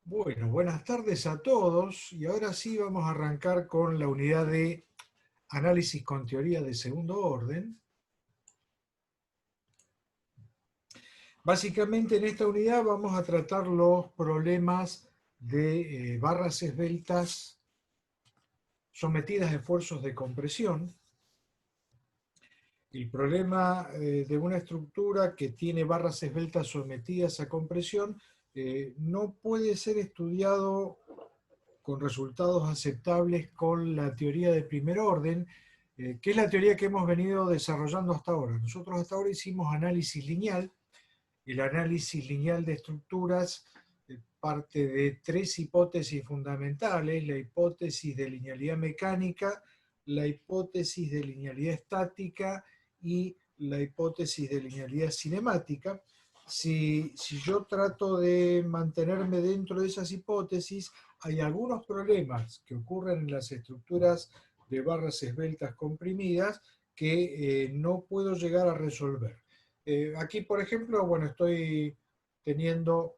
Bueno, buenas tardes a todos y ahora sí vamos a arrancar con la unidad de análisis con teoría de segundo orden. Básicamente en esta unidad vamos a tratar los problemas de barras esbeltas sometidas a esfuerzos de compresión. El problema de una estructura que tiene barras esbeltas sometidas a compresión no puede ser estudiado con resultados aceptables con la teoría de primer orden, que es la teoría que hemos venido desarrollando hasta ahora. Nosotros hasta ahora hicimos análisis lineal. El análisis lineal de estructuras parte de tres hipótesis fundamentales: la hipótesis de linealidad mecánica, la hipótesis de linealidad estática y la hipótesis de linealidad cinemática. Si yo trato de mantenerme dentro de esas hipótesis, hay algunos problemas que ocurren en las estructuras de barras esbeltas comprimidas que no puedo llegar a resolver. Aquí, por ejemplo, bueno, estoy teniendo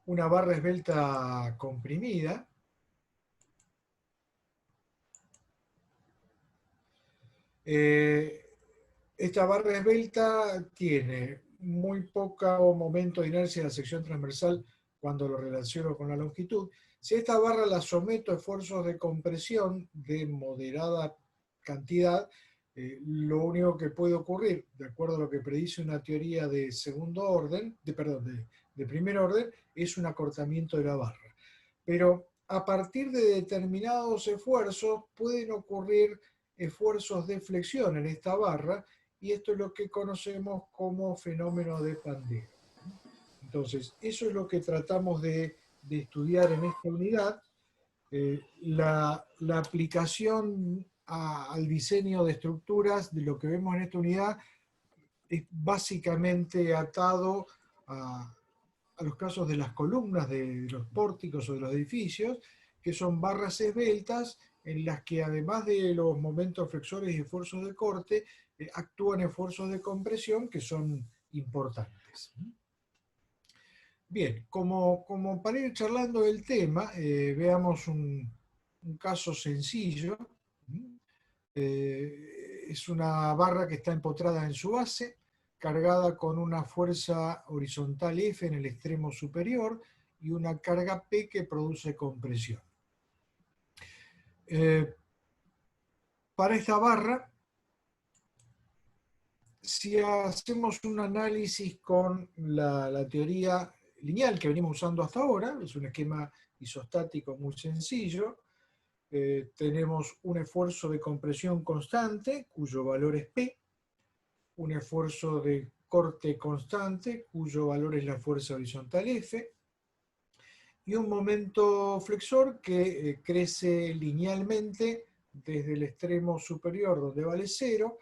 una barra esbelta comprimida. Esta barra esbelta tiene muy poco momento de inercia en la sección transversal cuando lo relaciono con la longitud. Si esta barra la someto a esfuerzos de compresión de moderada cantidad, lo único que puede ocurrir, de acuerdo a lo que predice una teoría de segundo orden, de primer orden, es un acortamiento de la barra. Pero a partir de determinados esfuerzos pueden ocurrir esfuerzos de flexión en esta barra, y esto es lo que conocemos como fenómeno de Pandero. Entonces, eso es lo que tratamos de estudiar en esta unidad. La aplicación al diseño de estructuras de lo que vemos en esta unidad es básicamente atado a los casos de las columnas de los pórticos o de los edificios, que son barras esbeltas en las que, además de los momentos flexores y esfuerzos de corte, actúan esfuerzos de compresión que son importantes. Bien, como para ir charlando del tema, veamos un caso sencillo. Es una barra que está empotrada en su base, cargada con una fuerza horizontal F en el extremo superior y una carga P que produce compresión. Para esta barra, si hacemos un análisis con la teoría lineal que venimos usando hasta ahora, es un esquema isostático muy sencillo. Tenemos un esfuerzo de compresión constante, cuyo valor es P, un esfuerzo de corte constante, cuyo valor es la fuerza horizontal F, y un momento flexor que crece linealmente desde el extremo superior, donde vale 0,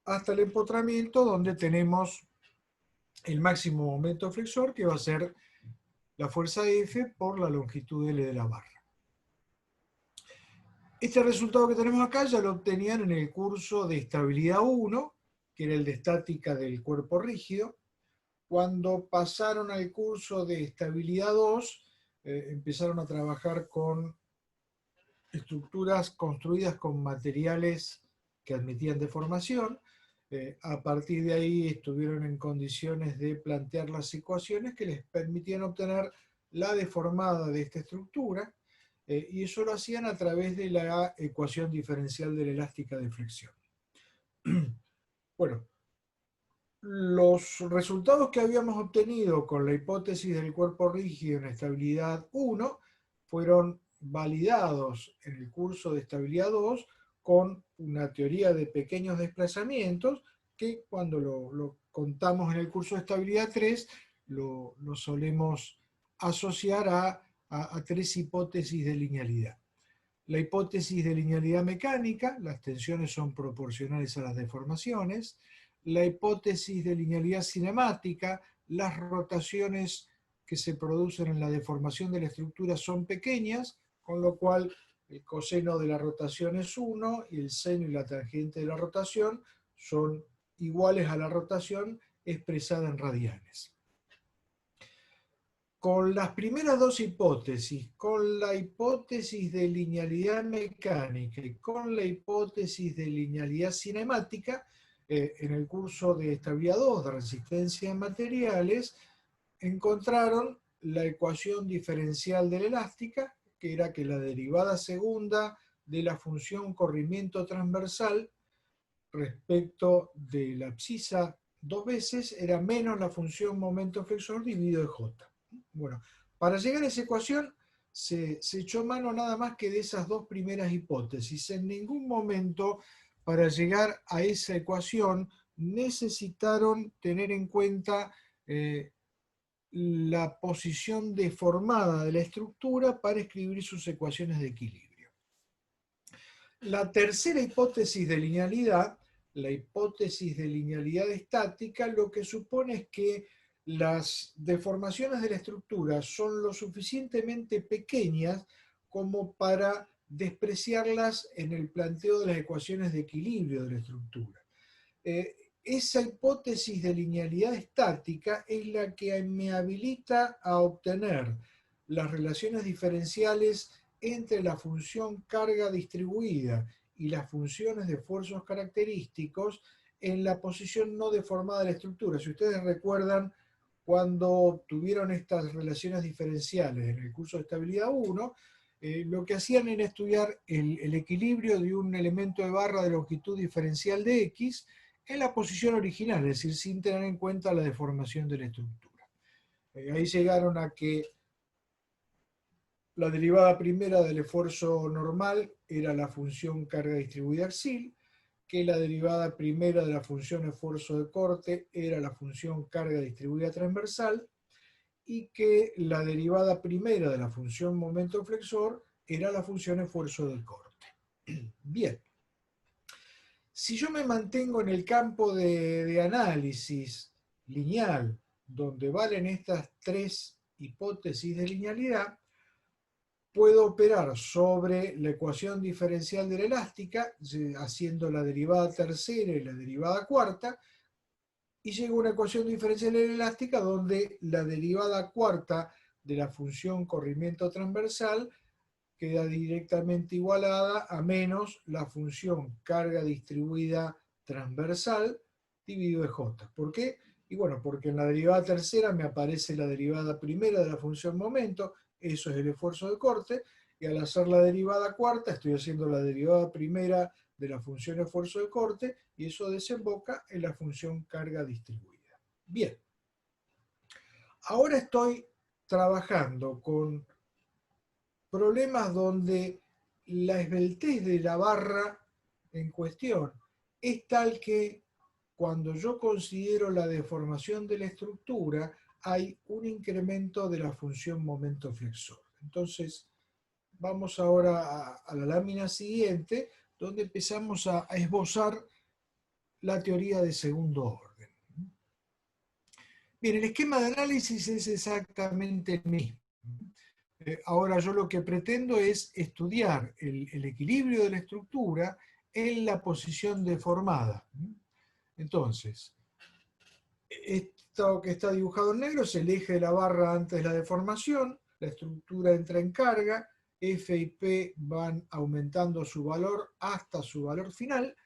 hasta el empotramiento, donde tenemos el máximo momento flexor, que va a ser la fuerza F por la longitud L de la barra. Este resultado que tenemos acá ya lo obtenían en el curso de estabilidad 1, que era el de estática del cuerpo rígido. Cuando pasaron al curso de estabilidad 2, empezaron a trabajar con estructuras construidas con materiales que admitían deformación. A partir de ahí estuvieron en condiciones de plantear las ecuaciones que les permitían obtener la deformada de esta estructura, y eso lo hacían a través de la ecuación diferencial de la elástica de flexión. Bueno, los resultados que habíamos obtenido con la hipótesis del cuerpo rígido en estabilidad 1 fueron validados en el curso de estabilidad 2 con una teoría de pequeños desplazamientos que, cuando lo contamos en el curso de estabilidad 3, lo solemos asociar a tres hipótesis de linealidad. La hipótesis de linealidad mecánica: las tensiones son proporcionales a las deformaciones. La hipótesis de linealidad cinemática: las rotaciones que se producen en la deformación de la estructura son pequeñas, con lo cual el coseno de la rotación es 1 y el seno y la tangente de la rotación son iguales a la rotación expresada en radianes. con las primeras dos hipótesis, con la hipótesis de linealidad mecánica y con la hipótesis de linealidad cinemática, en el curso de estabilidad 2 de resistencia en materiales, encontraron la ecuación diferencial de la elástica, que era que la derivada segunda de la función corrimiento transversal respecto de la abscisa dos veces era menos la función momento flexor dividido de J. Bueno, para llegar a esa ecuación se echó mano nada más que de esas dos primeras hipótesis. En ningún momento, para llegar a esa ecuación, necesitaron tener en cuenta la posición deformada de la estructura para escribir sus ecuaciones de equilibrio. La tercera hipótesis de linealidad, la hipótesis de linealidad estática, lo que supone es que las deformaciones de la estructura son lo suficientemente pequeñas como para despreciarlas en el planteo de las ecuaciones de equilibrio de la estructura. Esa hipótesis de linealidad estática es la que me habilita a obtener las relaciones diferenciales entre la función carga distribuida y las funciones de esfuerzos característicos en la posición no deformada de la estructura. Si ustedes recuerdan, cuando tuvieron estas relaciones diferenciales en el curso de estabilidad 1, lo que hacían era estudiar el equilibrio de un elemento de barra de longitud diferencial de X en la posición original, es decir, sin tener en cuenta la deformación de la estructura. Ahí llegaron a que la derivada primera del esfuerzo normal era la función carga distribuida axial, que la derivada primera de la función esfuerzo de corte era la función carga distribuida transversal, y que la derivada primera de la función momento flexor era la función esfuerzo de corte. Bien. Si yo me mantengo en el campo de análisis lineal, donde valen estas tres hipótesis de linealidad, puedo operar sobre la ecuación diferencial de la elástica, haciendo la derivada tercera y la derivada cuarta, y llego a una ecuación diferencial de la elástica donde la derivada cuarta de la función corrimiento transversal queda directamente igualada a menos la función carga distribuida transversal dividido de J. ¿Por qué? Y bueno, porque en la derivada tercera me aparece la derivada primera de la función momento, eso es el esfuerzo de corte, y al hacer la derivada cuarta estoy haciendo la derivada primera de la función esfuerzo de corte, y eso desemboca en la función carga distribuida. Bien, ahora estoy trabajando con problemas donde la esbeltez de la barra en cuestión es tal que cuando yo considero la deformación de la estructura hay un incremento de la función momento flexor. Entonces vamos ahora a la lámina siguiente, donde empezamos a esbozar la teoría de segundo orden. Bien, el esquema de análisis es exactamente el mismo. Ahora yo lo que pretendo es estudiar el equilibrio de la estructura en la posición deformada. Entonces, esto que está dibujado en negro es el eje de la barra antes de la deformación, la estructura entra en carga, F y P van aumentando su valor hasta su valor final,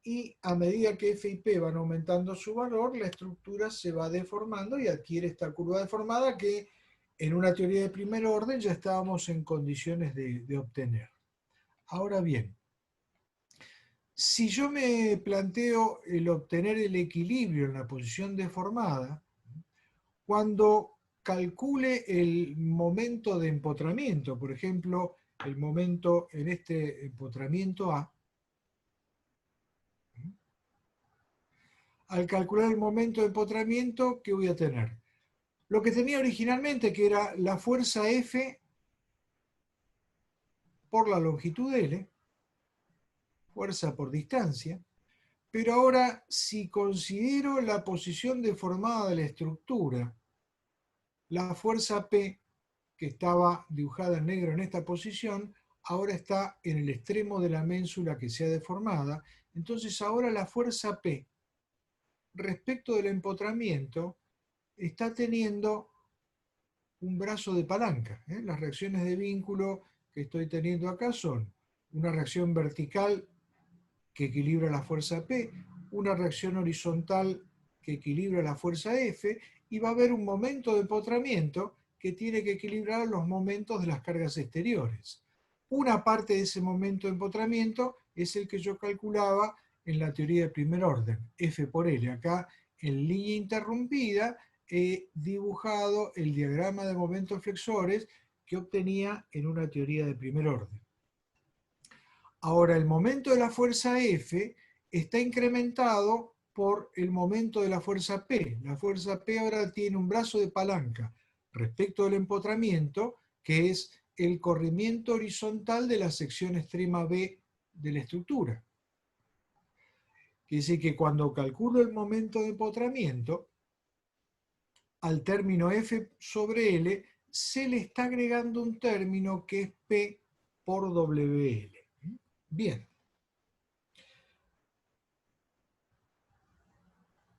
y a medida que F y P van aumentando su valor, la estructura se va deformando y adquiere esta curva deformada que en una teoría de primer orden ya estábamos en condiciones de obtener. Ahora bien, si yo me planteo el obtener el equilibrio en la posición deformada, cuando calcule el momento de empotramiento, por ejemplo, el momento en este empotramiento A, al calcular el momento de empotramiento, ¿qué voy a tener? Lo que tenía originalmente, que era la fuerza F por la longitud L, fuerza por distancia, pero ahora si considero la posición deformada de la estructura, la fuerza P, que estaba dibujada en negro en esta posición, ahora está en el extremo de la ménsula que sea deformada, entonces ahora la fuerza P respecto del empotramiento está teniendo un brazo de palanca. Las reacciones de vínculo que estoy teniendo acá son una reacción vertical que equilibra la fuerza P, una reacción horizontal que equilibra la fuerza F, y va a haber un momento de empotramiento que tiene que equilibrar los momentos de las cargas exteriores. Una parte de ese momento de empotramiento es el que yo calculaba en la teoría de primer orden, F por L. Acá, en línea interrumpida, he dibujado el diagrama de momentos flexores que obtenía en una teoría de primer orden. Ahora, el momento de la fuerza F está incrementado por el momento de la fuerza P. La fuerza P ahora tiene un brazo de palanca respecto del empotramiento, que es el corrimiento horizontal de la sección extrema B de la estructura. Quiere decir que cuando calculo el momento de empotramiento, al término F sobre L se le está agregando un término que es P por WL. Bien.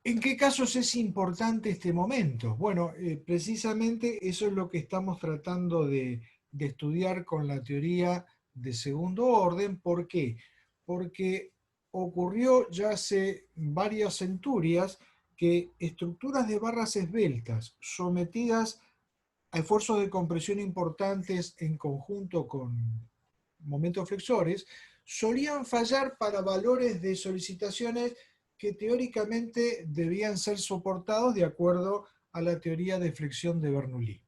¿En qué casos es importante este momento? Bueno, precisamente eso es lo que estamos tratando de estudiar con la teoría de segundo orden. ¿Por qué? Porque ocurrió ya hace varias centurias que estructuras de barras esbeltas sometidas a esfuerzos de compresión importantes en conjunto con momentos flexores solían fallar para valores de solicitaciones que teóricamente debían ser soportados de acuerdo a la teoría de flexión de Bernoulli.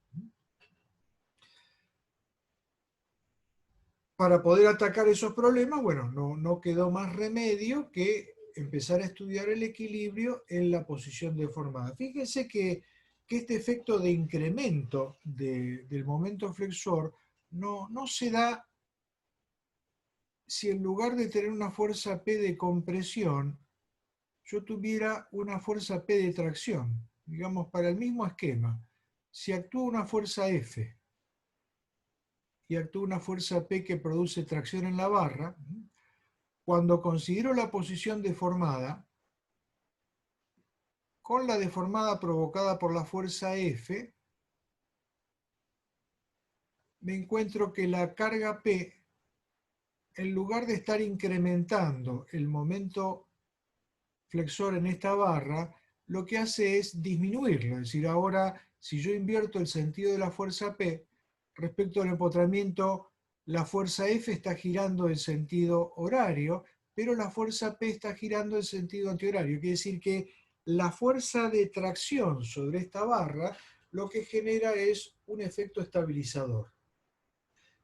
Para poder atacar esos problemas, bueno, no quedó más remedio que empezar a estudiar el equilibrio en la posición deformada. Fíjense que este efecto de incremento del momento flexor no se da si en lugar de tener una fuerza P de compresión, yo tuviera una fuerza P de tracción. Digamos, para el mismo esquema, si actúa una fuerza F y actúa una fuerza P que produce tracción en la barra, cuando considero la posición deformada, con la deformada provocada por la fuerza F, me encuentro que la carga P, en lugar de estar incrementando el momento flexor en esta barra, lo que hace es disminuirlo. Es decir, ahora, si yo invierto el sentido de la fuerza P, respecto al empotramiento, la fuerza F está girando en sentido horario, pero la fuerza P está girando en sentido antihorario. Quiere decir que la fuerza de tracción sobre esta barra lo que genera es un efecto estabilizador.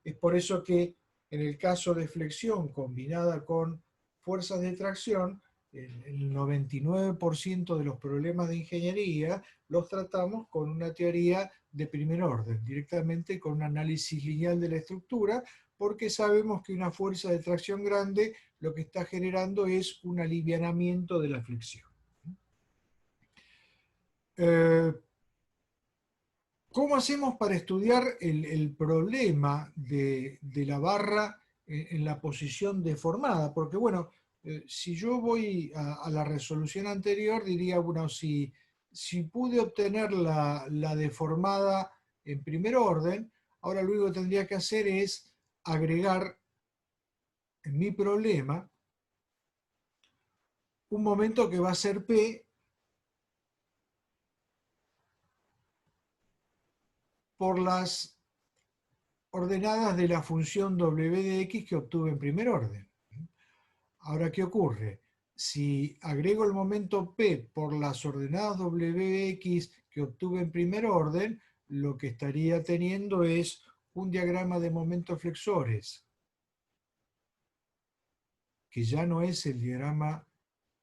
Es por eso que en el caso de flexión combinada con fuerzas de tracción, el 99% de los problemas de ingeniería los tratamos con una teoría de primer orden, directamente con un análisis lineal de la estructura, porque sabemos que una fuerza de tracción grande lo que está generando es un alivianamiento de la flexión. ¿Cómo hacemos para estudiar el problema de la barra en la posición deformada? Porque bueno, si yo voy a la resolución anterior, diría, bueno, si pude obtener la deformada en primer orden, ahora lo único que tendría que hacer es agregar en mi problema un momento que va a ser P por las ordenadas de la función w de x que obtuve en primer orden. Ahora, ¿qué ocurre? Si agrego el momento P por las ordenadas w de x que obtuve en primer orden, lo que estaría teniendo es un diagrama de momentos flexores, que ya no es el diagrama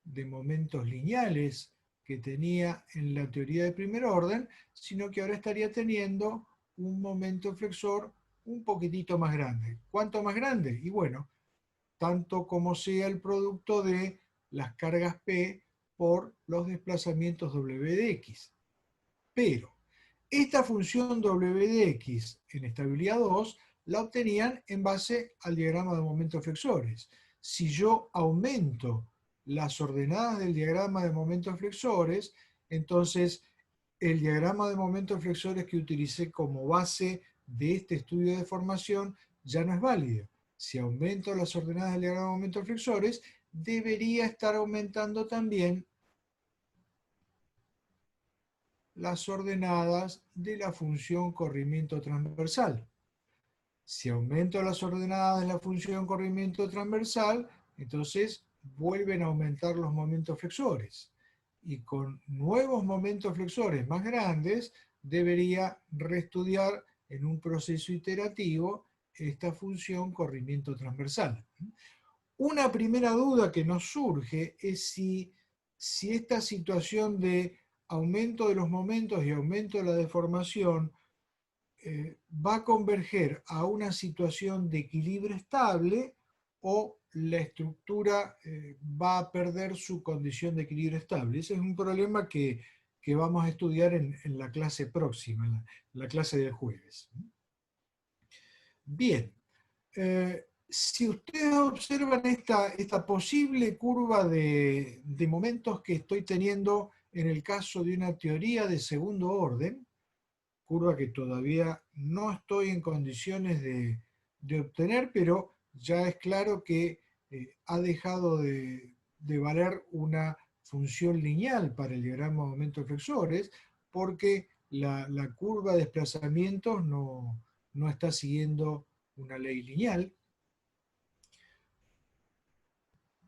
de momentos lineales que tenía en la teoría de primer orden, sino que ahora estaría teniendo un momento flexor un poquitito más grande. ¿Cuánto más grande? Y bueno, tanto como sea el producto de las cargas P por los desplazamientos W de X. Pero esta función W de X en estabilidad 2 la obtenían en base al diagrama de momentos flexores. Si yo aumento las ordenadas del diagrama de momentos flexores, entonces el diagrama de momentos flexores que utilicé como base de este estudio de formación ya no es válido. Si aumento las ordenadas del diagrama de momentos flexores, debería estar aumentando también las ordenadas de la función corrimiento transversal. Si aumento las ordenadas de la función corrimiento transversal, entonces vuelven a aumentar los momentos flexores. Y con nuevos momentos flexores más grandes, debería reestudiar en un proceso iterativo esta función corrimiento transversal. Una primera duda que nos surge es si esta situación de aumento de los momentos y aumento de la deformación va a converger a una situación de equilibrio estable o la estructura va a perder su condición de equilibrio estable. Ese es un problema que vamos a estudiar en la clase próxima, en la clase del jueves. Bien, si ustedes observan esta posible curva de momentos que estoy teniendo en el caso de una teoría de segundo orden, curva que todavía no estoy en condiciones de obtener, pero ya es claro que ha dejado de valer una función lineal para el diagrama de momentos flexores, porque la curva de desplazamientos no está siguiendo una ley lineal.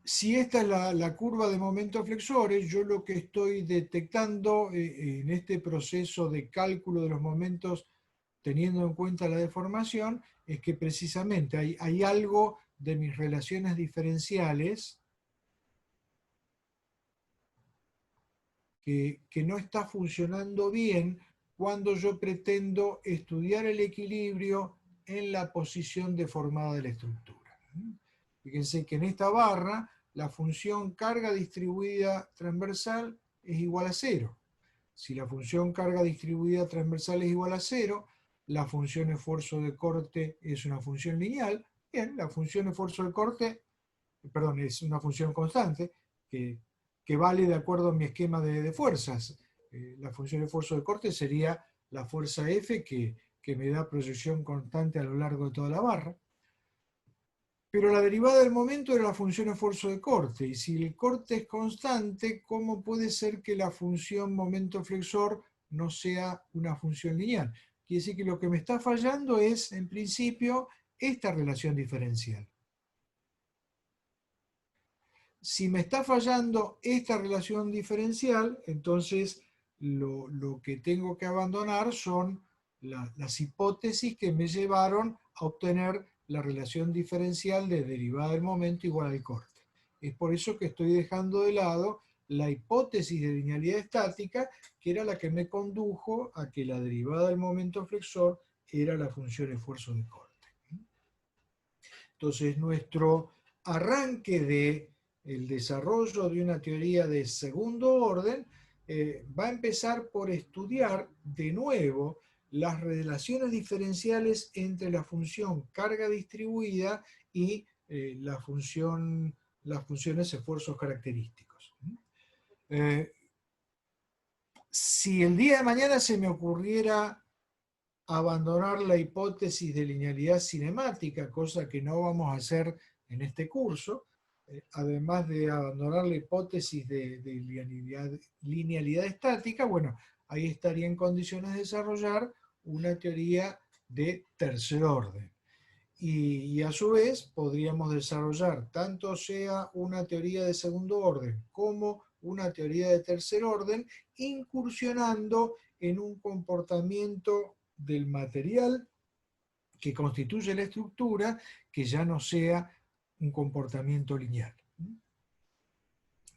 Si esta es la curva de momentos flexores, yo lo que estoy detectando en este proceso de cálculo de los momentos teniendo en cuenta la deformación, es que precisamente hay algo de mis relaciones diferenciales que no está funcionando bien cuando yo pretendo estudiar el equilibrio en la posición deformada de la estructura. Fíjense que en esta barra la función carga distribuida transversal es igual a 0. Si la función carga distribuida transversal es igual a 0, la función esfuerzo de corte es una función lineal. Bien, la función esfuerzo de corte, perdón, es una función constante que vale de acuerdo a mi esquema de fuerzas. La función esfuerzo de corte sería la fuerza F que me da proyección constante a lo largo de toda la barra. Pero la derivada del momento era la función esfuerzo de corte. Y si el corte es constante, ¿cómo puede ser que la función momento flexor no sea una función lineal? Quiere decir que lo que me está fallando es, en principio, esta relación diferencial. Si me está fallando esta relación diferencial, entonces lo que tengo que abandonar son las hipótesis que me llevaron a obtener la relación diferencial de derivada del momento igual al corte. Es por eso que estoy dejando de lado la hipótesis de linealidad estática, que era la que me condujo a que la derivada del momento flexor era la función esfuerzo de corte. Entonces, nuestro arranque del desarrollo de una teoría de segundo orden va a empezar por estudiar de nuevo las relaciones diferenciales entre la función carga distribuida y las funciones esfuerzos característicos. Si el día de mañana se me ocurriera abandonar la hipótesis de linealidad cinemática, cosa que no vamos a hacer en este curso, además de abandonar la hipótesis de linealidad estática, bueno, ahí estaría en condiciones de desarrollar una teoría de tercer orden. Y a su vez podríamos desarrollar tanto sea una teoría de segundo orden como una teoría de tercer orden, incursionando en un comportamiento del material que constituye la estructura que ya no sea un comportamiento lineal.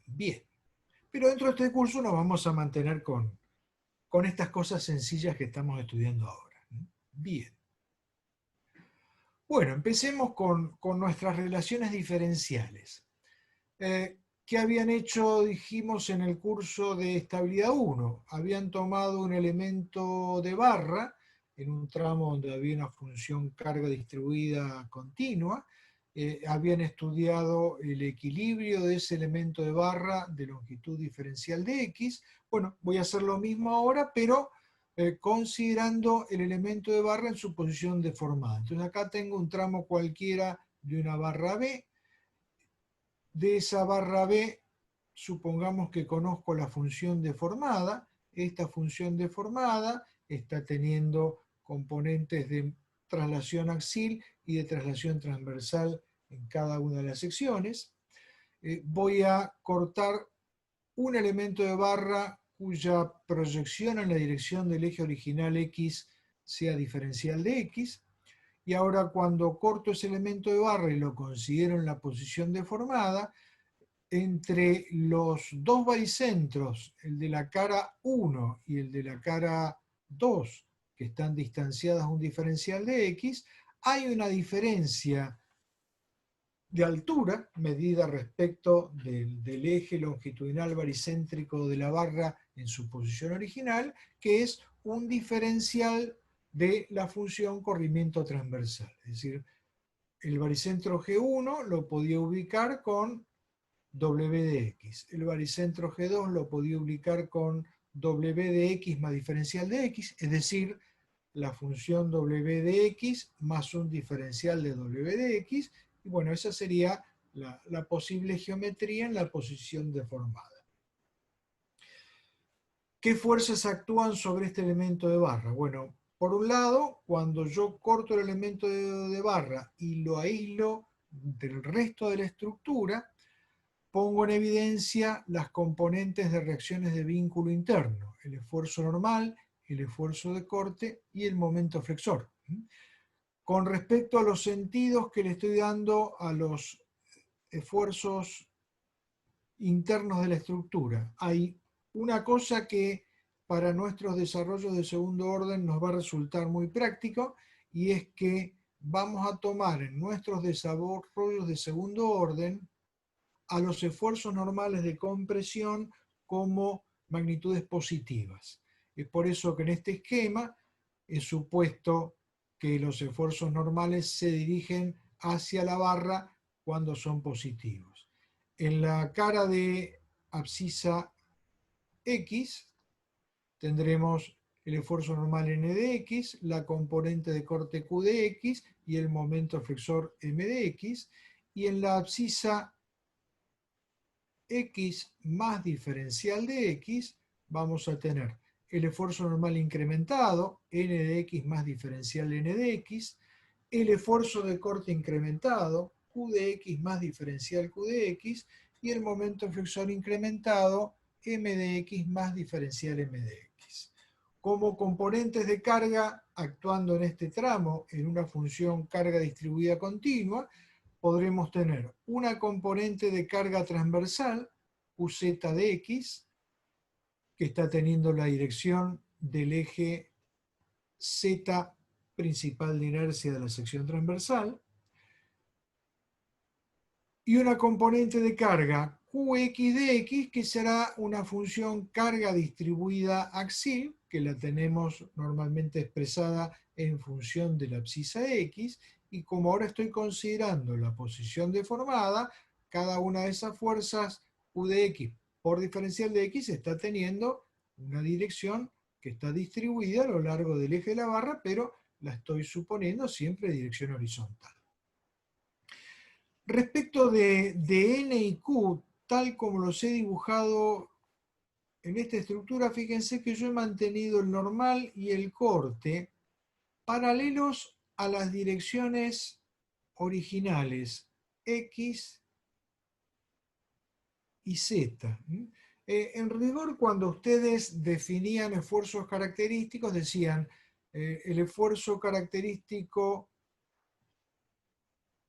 Bien, pero dentro de este curso nos vamos a mantener con estas cosas sencillas que estamos estudiando ahora. Bien. Bueno, empecemos con nuestras relaciones diferenciales. ¿Qué habían hecho, dijimos, en el curso de estabilidad 1? Habían tomado un elemento de barra en un tramo donde había una función carga distribuida continua habían estudiado el equilibrio de ese elemento de barra de longitud diferencial de X. Bueno, voy a hacer lo mismo ahora, pero considerando el elemento de barra en su posición deformada. Entonces acá tengo un tramo cualquiera de una barra B. De esa barra B, supongamos que conozco la función deformada. Esta función deformada está teniendo componentes de traslación axial y de traslación transversal en cada una de las secciones. Voy a cortar un elemento de barra cuya proyección en la dirección del eje original X sea diferencial de X. Y ahora cuando corto ese elemento de barra y lo considero en la posición deformada, entre los dos baricentros, el de la cara 1 y el de la cara 2, que están distanciadas a un diferencial de X, hay una diferencia de altura medida respecto del eje longitudinal baricéntrico de la barra en su posición original, que es un diferencial de la función corrimiento transversal. Es decir, el baricentro G1 lo podía ubicar con W de X. El baricentro G2 lo podía ubicar con W de X más diferencial de X, es decir, la función W de X más un diferencial de W de X. Y bueno, esa sería la posible geometría en la posición deformada. ¿Qué fuerzas actúan sobre este elemento de barra? Bueno, por un lado, cuando yo corto el elemento de barra y lo aíslo del resto de la estructura, pongo en evidencia las componentes de reacciones de vínculo interno, el esfuerzo normal, el esfuerzo de corte y el momento flexor. Con respecto a los sentidos que le estoy dando a los esfuerzos internos de la estructura, hay una cosa que para nuestros desarrollos de segundo orden nos va a resultar muy práctico, y es que vamos a tomar en nuestros desarrollos de segundo orden a los esfuerzos normales de compresión como magnitudes positivas. Es por eso que en este esquema he supuesto que los esfuerzos normales se dirigen hacia la barra cuando son positivos. En la cara de abscisa X tendremos el esfuerzo normal n de x, la componente de corte q de x y el momento flexor m de x. Y en la abscisa X más diferencial de X, vamos a tener el esfuerzo normal incrementado, n de x más diferencial n de x, el esfuerzo de corte incrementado, q de x más diferencial q de x, y el momento flexor incrementado, m de x más diferencial m de x. Como componentes de carga, actuando en este tramo en una función carga distribuida continua, podremos tener una componente de carga transversal, Qz de x, que está teniendo la dirección del eje Z principal de inercia de la sección transversal, y una componente de carga Qx de x, que será una función carga distribuida axial, que la tenemos normalmente expresada en función de la abscisa X, y como ahora estoy considerando la posición deformada, cada una de esas fuerzas Q de X por diferencial de X está teniendo una dirección que está distribuida a lo largo del eje de la barra, pero la estoy suponiendo siempre en dirección horizontal. Respecto de N y Q, tal como los he dibujado en esta estructura, fíjense que yo he mantenido el normal y el corte paralelos a las direcciones originales X y Z. En rigor, cuando ustedes definían esfuerzos característicos, decían el esfuerzo característico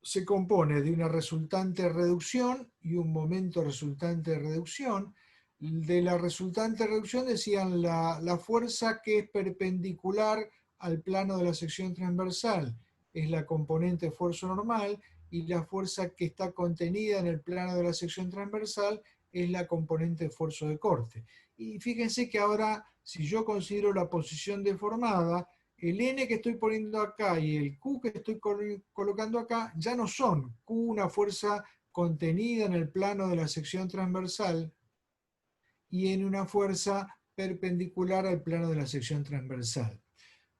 se compone de una resultante reducción y un momento resultante de reducción. De la resultante reducción decían la fuerza que es perpendicular al plano de la sección transversal es la componente esfuerzo normal, y la fuerza que está contenida en el plano de la sección transversal es la componente esfuerzo de corte. Y fíjense que ahora, si yo considero la posición deformada, el N que estoy poniendo acá y el Q que estoy colocando acá ya no son Q, una fuerza contenida en el plano de la sección transversal, y N, una fuerza perpendicular al plano de la sección transversal.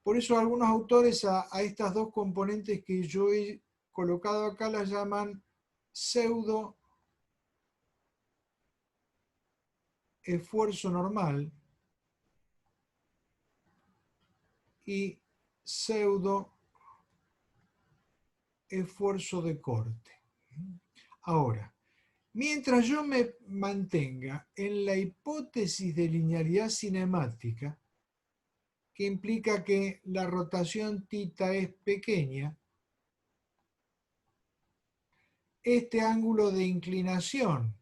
Por eso algunos autores a estas dos componentes que yo he colocado acá las llaman pseudo esfuerzo normal y pseudo esfuerzo de corte. Ahora, mientras yo me mantenga en la hipótesis de linealidad cinemática, que implica que la rotación θ es pequeña, este ángulo de inclinación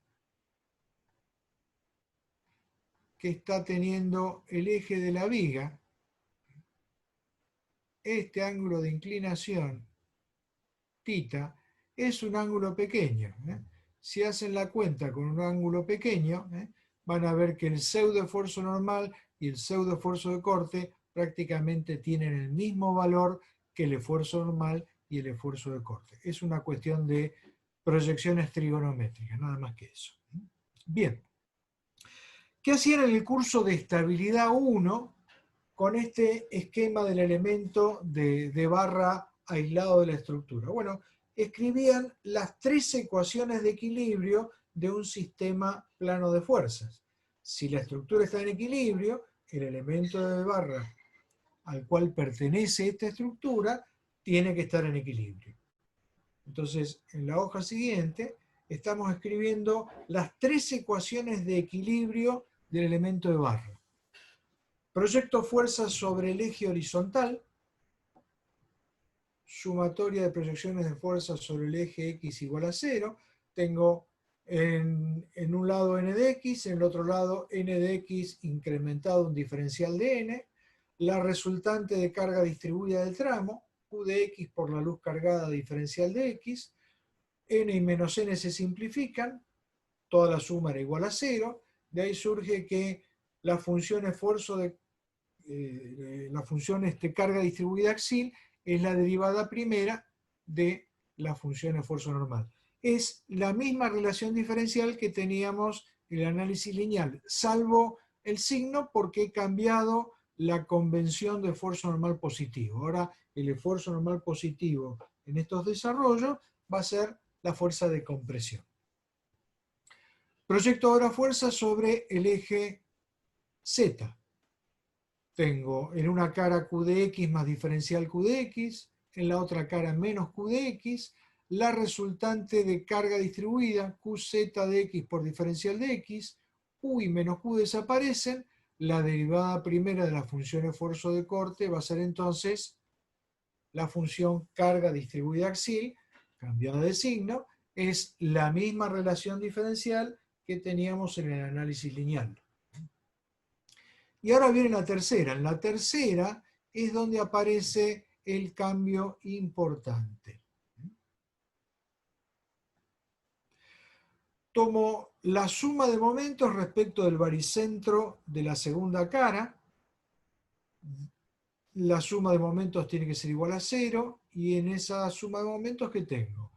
que está teniendo el eje de la viga, este ángulo de inclinación θ es un ángulo pequeño. Si hacen la cuenta con un ángulo pequeño, van a ver que el pseudo esfuerzo normal y el pseudo esfuerzo de corte prácticamente tienen el mismo valor que el esfuerzo normal y el esfuerzo de corte. Es una cuestión de proyecciones trigonométricas, nada más que eso. Bien. ¿Qué hacían en el curso de estabilidad 1 con este esquema del elemento de barra aislado de la estructura? Bueno, escribían las 3 ecuaciones de equilibrio de un sistema plano de fuerzas. Si la estructura está en equilibrio, el elemento de barra al cual pertenece esta estructura tiene que estar en equilibrio. Entonces, en la hoja siguiente estamos escribiendo las 3 ecuaciones de equilibrio del elemento de barra. Proyecto fuerzas sobre el eje horizontal, sumatoria de proyecciones de fuerzas sobre el eje X igual a 0. Tengo en un lado n de x, en el otro lado n de x incrementado un diferencial de n, la resultante de carga distribuida del tramo, Q de x por la luz cargada diferencial de x, n y menos n se simplifican, toda la suma era igual a 0, de ahí surge que la función esfuerzo de la función carga distribuida axial es la derivada primera de la función esfuerzo normal. Es la misma relación diferencial que teníamos en el análisis lineal, salvo el signo porque he cambiado la convención de esfuerzo normal positivo. Ahora el esfuerzo normal positivo en estos desarrollos va a ser la fuerza de compresión. Proyecto ahora fuerza sobre el eje Z. Tengo en una cara Q de X más diferencial Q de X, en la otra cara menos Q de X, la resultante de carga distribuida, QZ de X por diferencial de X, Q y menos Q desaparecen, la derivada primera de la función esfuerzo de corte va a ser entonces la función carga distribuida axial, cambiada de signo, es la misma relación diferencial que teníamos en el análisis lineal. Y ahora viene la tercera. En la tercera es donde aparece el cambio importante. Tomo la suma de momentos respecto del baricentro de la segunda cara. La suma de momentos tiene que ser igual a 0. Y en esa suma de momentos, ¿qué tengo?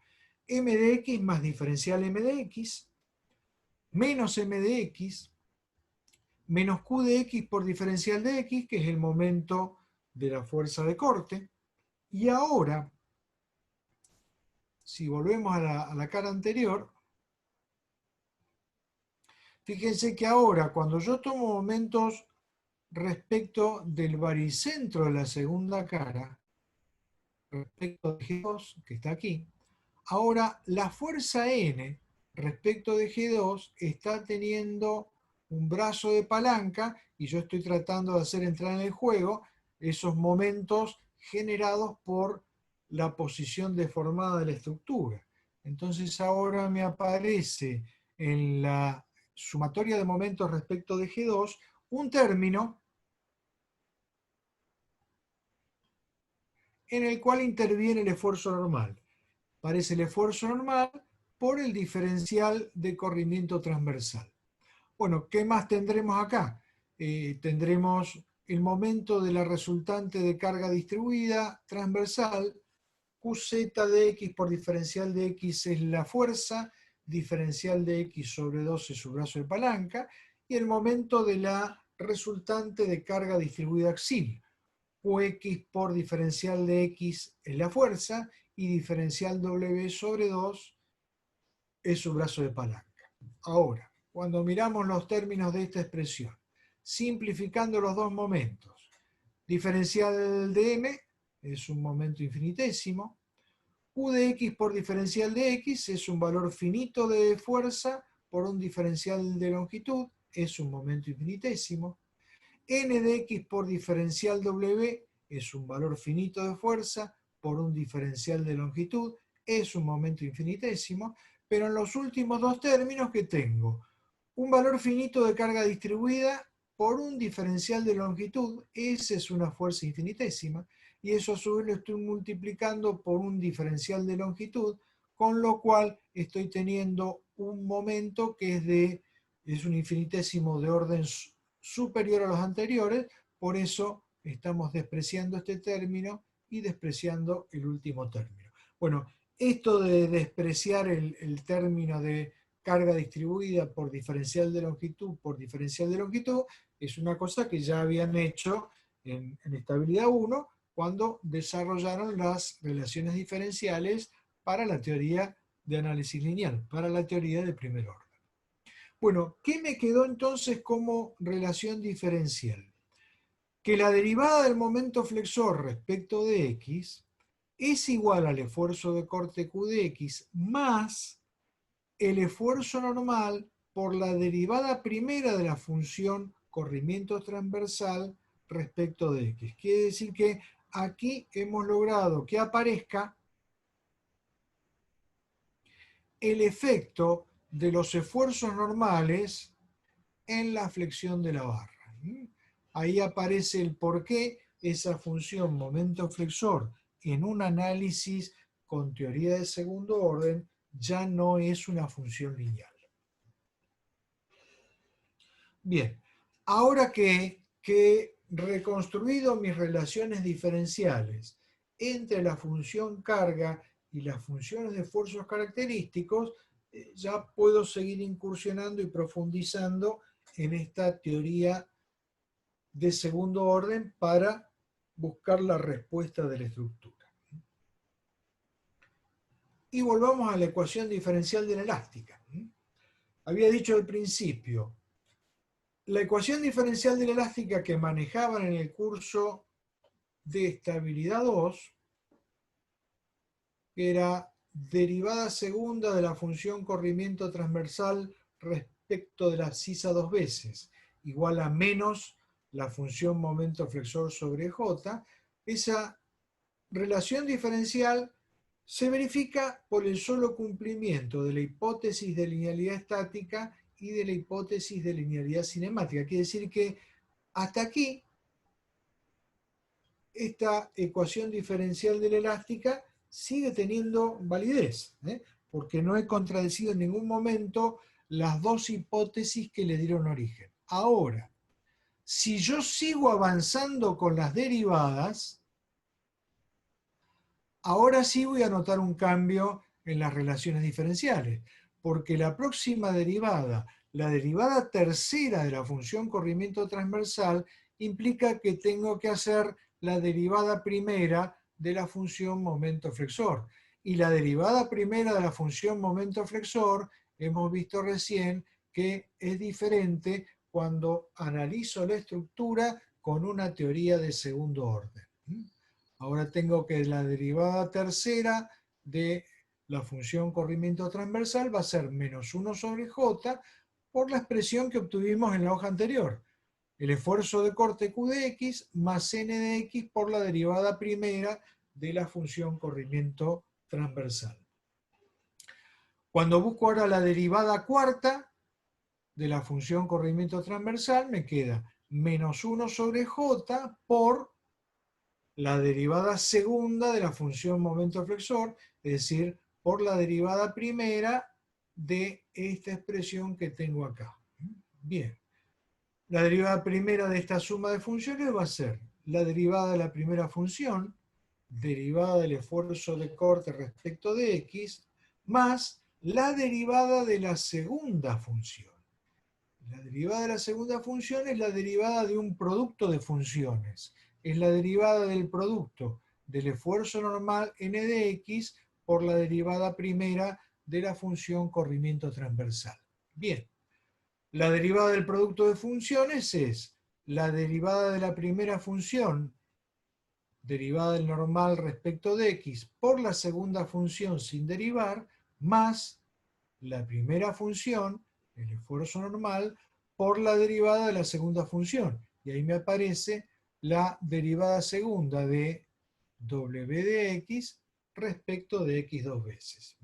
M de x más diferencial M de x, menos M de x, menos Q de x por diferencial de x, que es el momento de la fuerza de corte. Y ahora, si volvemos a la cara anterior, fíjense que ahora cuando yo tomo momentos respecto del baricentro de la segunda cara, respecto de G2, que está aquí, ahora la fuerza N respecto de G2 está teniendo un brazo de palanca y yo estoy tratando de hacer entrar en el juego esos momentos generados por la posición deformada de la estructura. Entonces ahora me aparece en la sumatoria de momentos respecto de G2 un término en el cual interviene el esfuerzo normal. Aparece el esfuerzo normal por el diferencial de corrimiento transversal. Bueno, ¿qué más tendremos acá? Tendremos el momento de la resultante de carga distribuida transversal, QZ de X por diferencial de X es la fuerza, diferencial de X sobre 2 es su brazo de palanca, y el momento de la resultante de carga distribuida axial, QX por diferencial de X es la fuerza, y diferencial W sobre 2 es su brazo de palanca. Ahora, cuando miramos los términos de esta expresión, simplificando los dos momentos, diferencial de M es un momento infinitésimo, Q de X por diferencial de X es un valor finito de fuerza por un diferencial de longitud, es un momento infinitésimo, N de X por diferencial W es un valor finito de fuerza por un diferencial de longitud, es un momento infinitésimo, pero en los últimos dos términos que tengo, un valor finito de carga distribuida por un diferencial de longitud, esa es una fuerza infinitésima, y eso a su vez lo estoy multiplicando por un diferencial de longitud, con lo cual estoy teniendo un momento que es un infinitésimo de orden superior a los anteriores, por eso estamos despreciando este término y despreciando el último término. Bueno, esto de despreciar el término de carga distribuida por diferencial de longitud es una cosa que ya habían hecho en estabilidad 1 cuando desarrollaron las relaciones diferenciales para la teoría de análisis lineal, para la teoría de primer orden. Bueno, ¿qué me quedó entonces como relación diferencial? Que la derivada del momento flexor respecto de X es igual al esfuerzo de corte Q de X más el esfuerzo normal por la derivada primera de la función corrimiento transversal respecto de X. Quiere decir que aquí hemos logrado que aparezca el efecto de los esfuerzos normales en la flexión de la barra. Ahí aparece el por qué esa función momento flexor en un análisis con teoría de segundo orden ya no es una función lineal. Bien, ahora que he reconstruido mis relaciones diferenciales entre la función carga y las funciones de esfuerzos característicos, ya puedo seguir incursionando y profundizando en esta teoría de segundo orden para buscar la respuesta de la estructura. Y volvamos a la ecuación diferencial de la elástica. Había dicho al principio, la ecuación diferencial de la elástica que manejaban en el curso de estabilidad 2 era derivada segunda de la función corrimiento transversal respecto de la abscisa dos veces, igual a menos la función momento flexor sobre J. Esa relación diferencial se verifica por el solo cumplimiento de la hipótesis de linealidad estática y de la hipótesis de linealidad cinemática. Quiere decir que hasta aquí esta ecuación diferencial de la elástica sigue teniendo validez, porque no he contradecido en ningún momento las dos hipótesis que le dieron origen. Ahora, si yo sigo avanzando con las derivadas, ahora sí voy a notar un cambio en las relaciones diferenciales, porque la próxima derivada, la derivada tercera de la función corrimiento transversal, implica que tengo que hacer la derivada primera de la función momento flexor. Y la derivada primera de la función momento flexor, hemos visto recién que es diferente cuando analizo la estructura con una teoría de segundo orden. Ahora tengo que la derivada tercera de la función corrimiento transversal va a ser menos 1 sobre J por la expresión que obtuvimos en la hoja anterior. El esfuerzo de corte Q de X más N de X por la derivada primera de la función corrimiento transversal. Cuando busco ahora la derivada cuarta de la función corrimiento transversal, me queda menos 1 sobre J por la derivada segunda de la función momento flexor, es decir, por la derivada primera de esta expresión que tengo acá. Bien. La derivada primera de esta suma de funciones va a ser la derivada de la primera función, derivada del esfuerzo de corte respecto de x, más la derivada de la segunda función. La derivada de la segunda función es la derivada de un producto de funciones. Es la derivada del producto del esfuerzo normal n de x por la derivada primera de la función corrimiento transversal. Bien, la derivada del producto de funciones es la derivada de la primera función, derivada del normal respecto de x, por la segunda función sin derivar, más la primera función, el esfuerzo normal, por la derivada de la segunda función. Y ahí me aparece la derivada segunda de w de x respecto de x dos veces.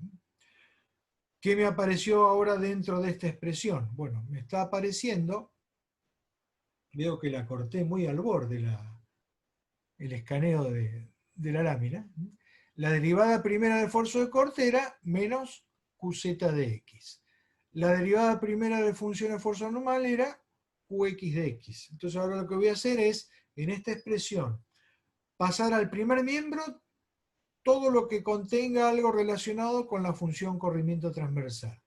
¿Qué me apareció ahora dentro de esta expresión? Bueno, me está apareciendo, veo que la corté muy al borde el escaneo de la lámina, la derivada primera del esfuerzo de corte era menos qz de x. La derivada primera de función de esfuerzo normal era qx de x. Entonces ahora lo que voy a hacer es, en esta expresión, pasar al primer miembro todo lo que contenga algo relacionado con la función corrimiento transversal.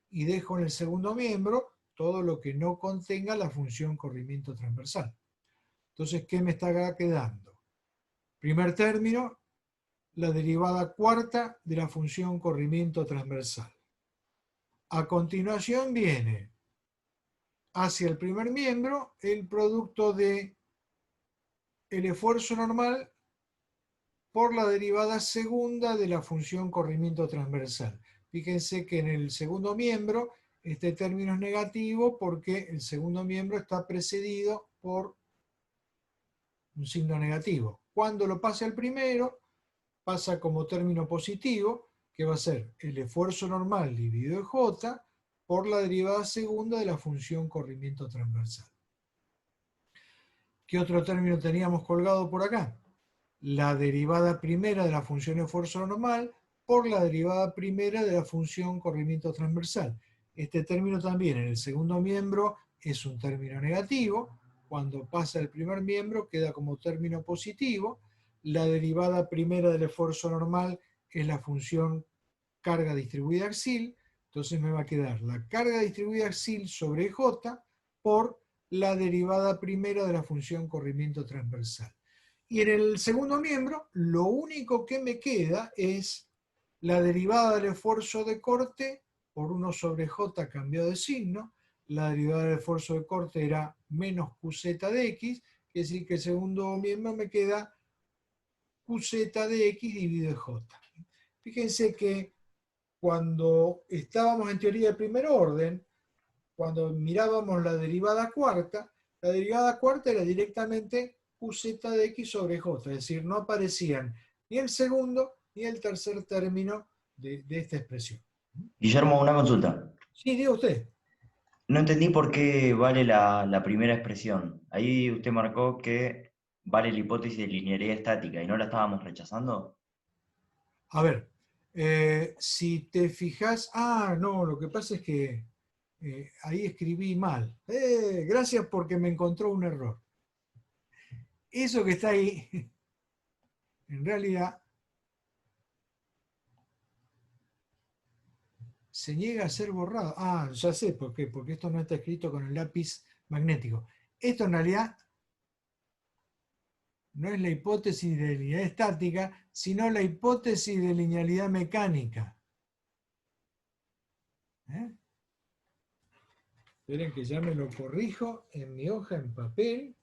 Y dejo en el segundo miembro todo lo que no contenga la función corrimiento transversal. Entonces, ¿qué me está quedando? Primer término, la derivada cuarta de la función corrimiento transversal. A continuación viene hacia el primer miembro el producto de el esfuerzo normal por la derivada segunda de la función corrimiento transversal. Fíjense que en el segundo miembro este término es negativo porque el segundo miembro está precedido por un signo negativo. Cuando lo pase al primero, pasa como término positivo, que va a ser el esfuerzo normal dividido en j por la derivada segunda de la función corrimiento transversal. ¿Qué otro término teníamos colgado por acá? La derivada primera de la función esfuerzo normal por la derivada primera de la función corrimiento transversal. Este término también en el segundo miembro es un término negativo. Cuando pasa el primer miembro queda como término positivo. La derivada primera del esfuerzo normal es la función carga distribuida axial. Entonces me va a quedar la carga distribuida axial sobre j por la derivada primera de la función corrimiento transversal. Y en el segundo miembro, lo único que me queda es la derivada del esfuerzo de corte por 1 sobre j cambiado de signo. La derivada del esfuerzo de corte era menos qz de x, es decir, que el segundo miembro me queda qz de x dividido en j. Fíjense que cuando estábamos en teoría de primer orden, cuando mirábamos la derivada cuarta era directamente qz de x sobre j, es decir, no aparecían ni el segundo ni el tercer término de esta expresión. Guillermo, una consulta. Sí, diga usted. No entendí por qué vale la primera expresión. Ahí usted marcó que vale la hipótesis de linealidad estática y no la estábamos rechazando. A ver, si te fijas, no, lo que pasa es que ahí escribí mal. Gracias porque me encontró un error. Eso que está ahí, en realidad, se niega a ser borrado. Ya sé por qué, porque esto no está escrito con el lápiz magnético. Esto en realidad no es la hipótesis de linealidad estática, sino la hipótesis de linealidad mecánica. Esperen que ya me lo corrijo en mi hoja en papel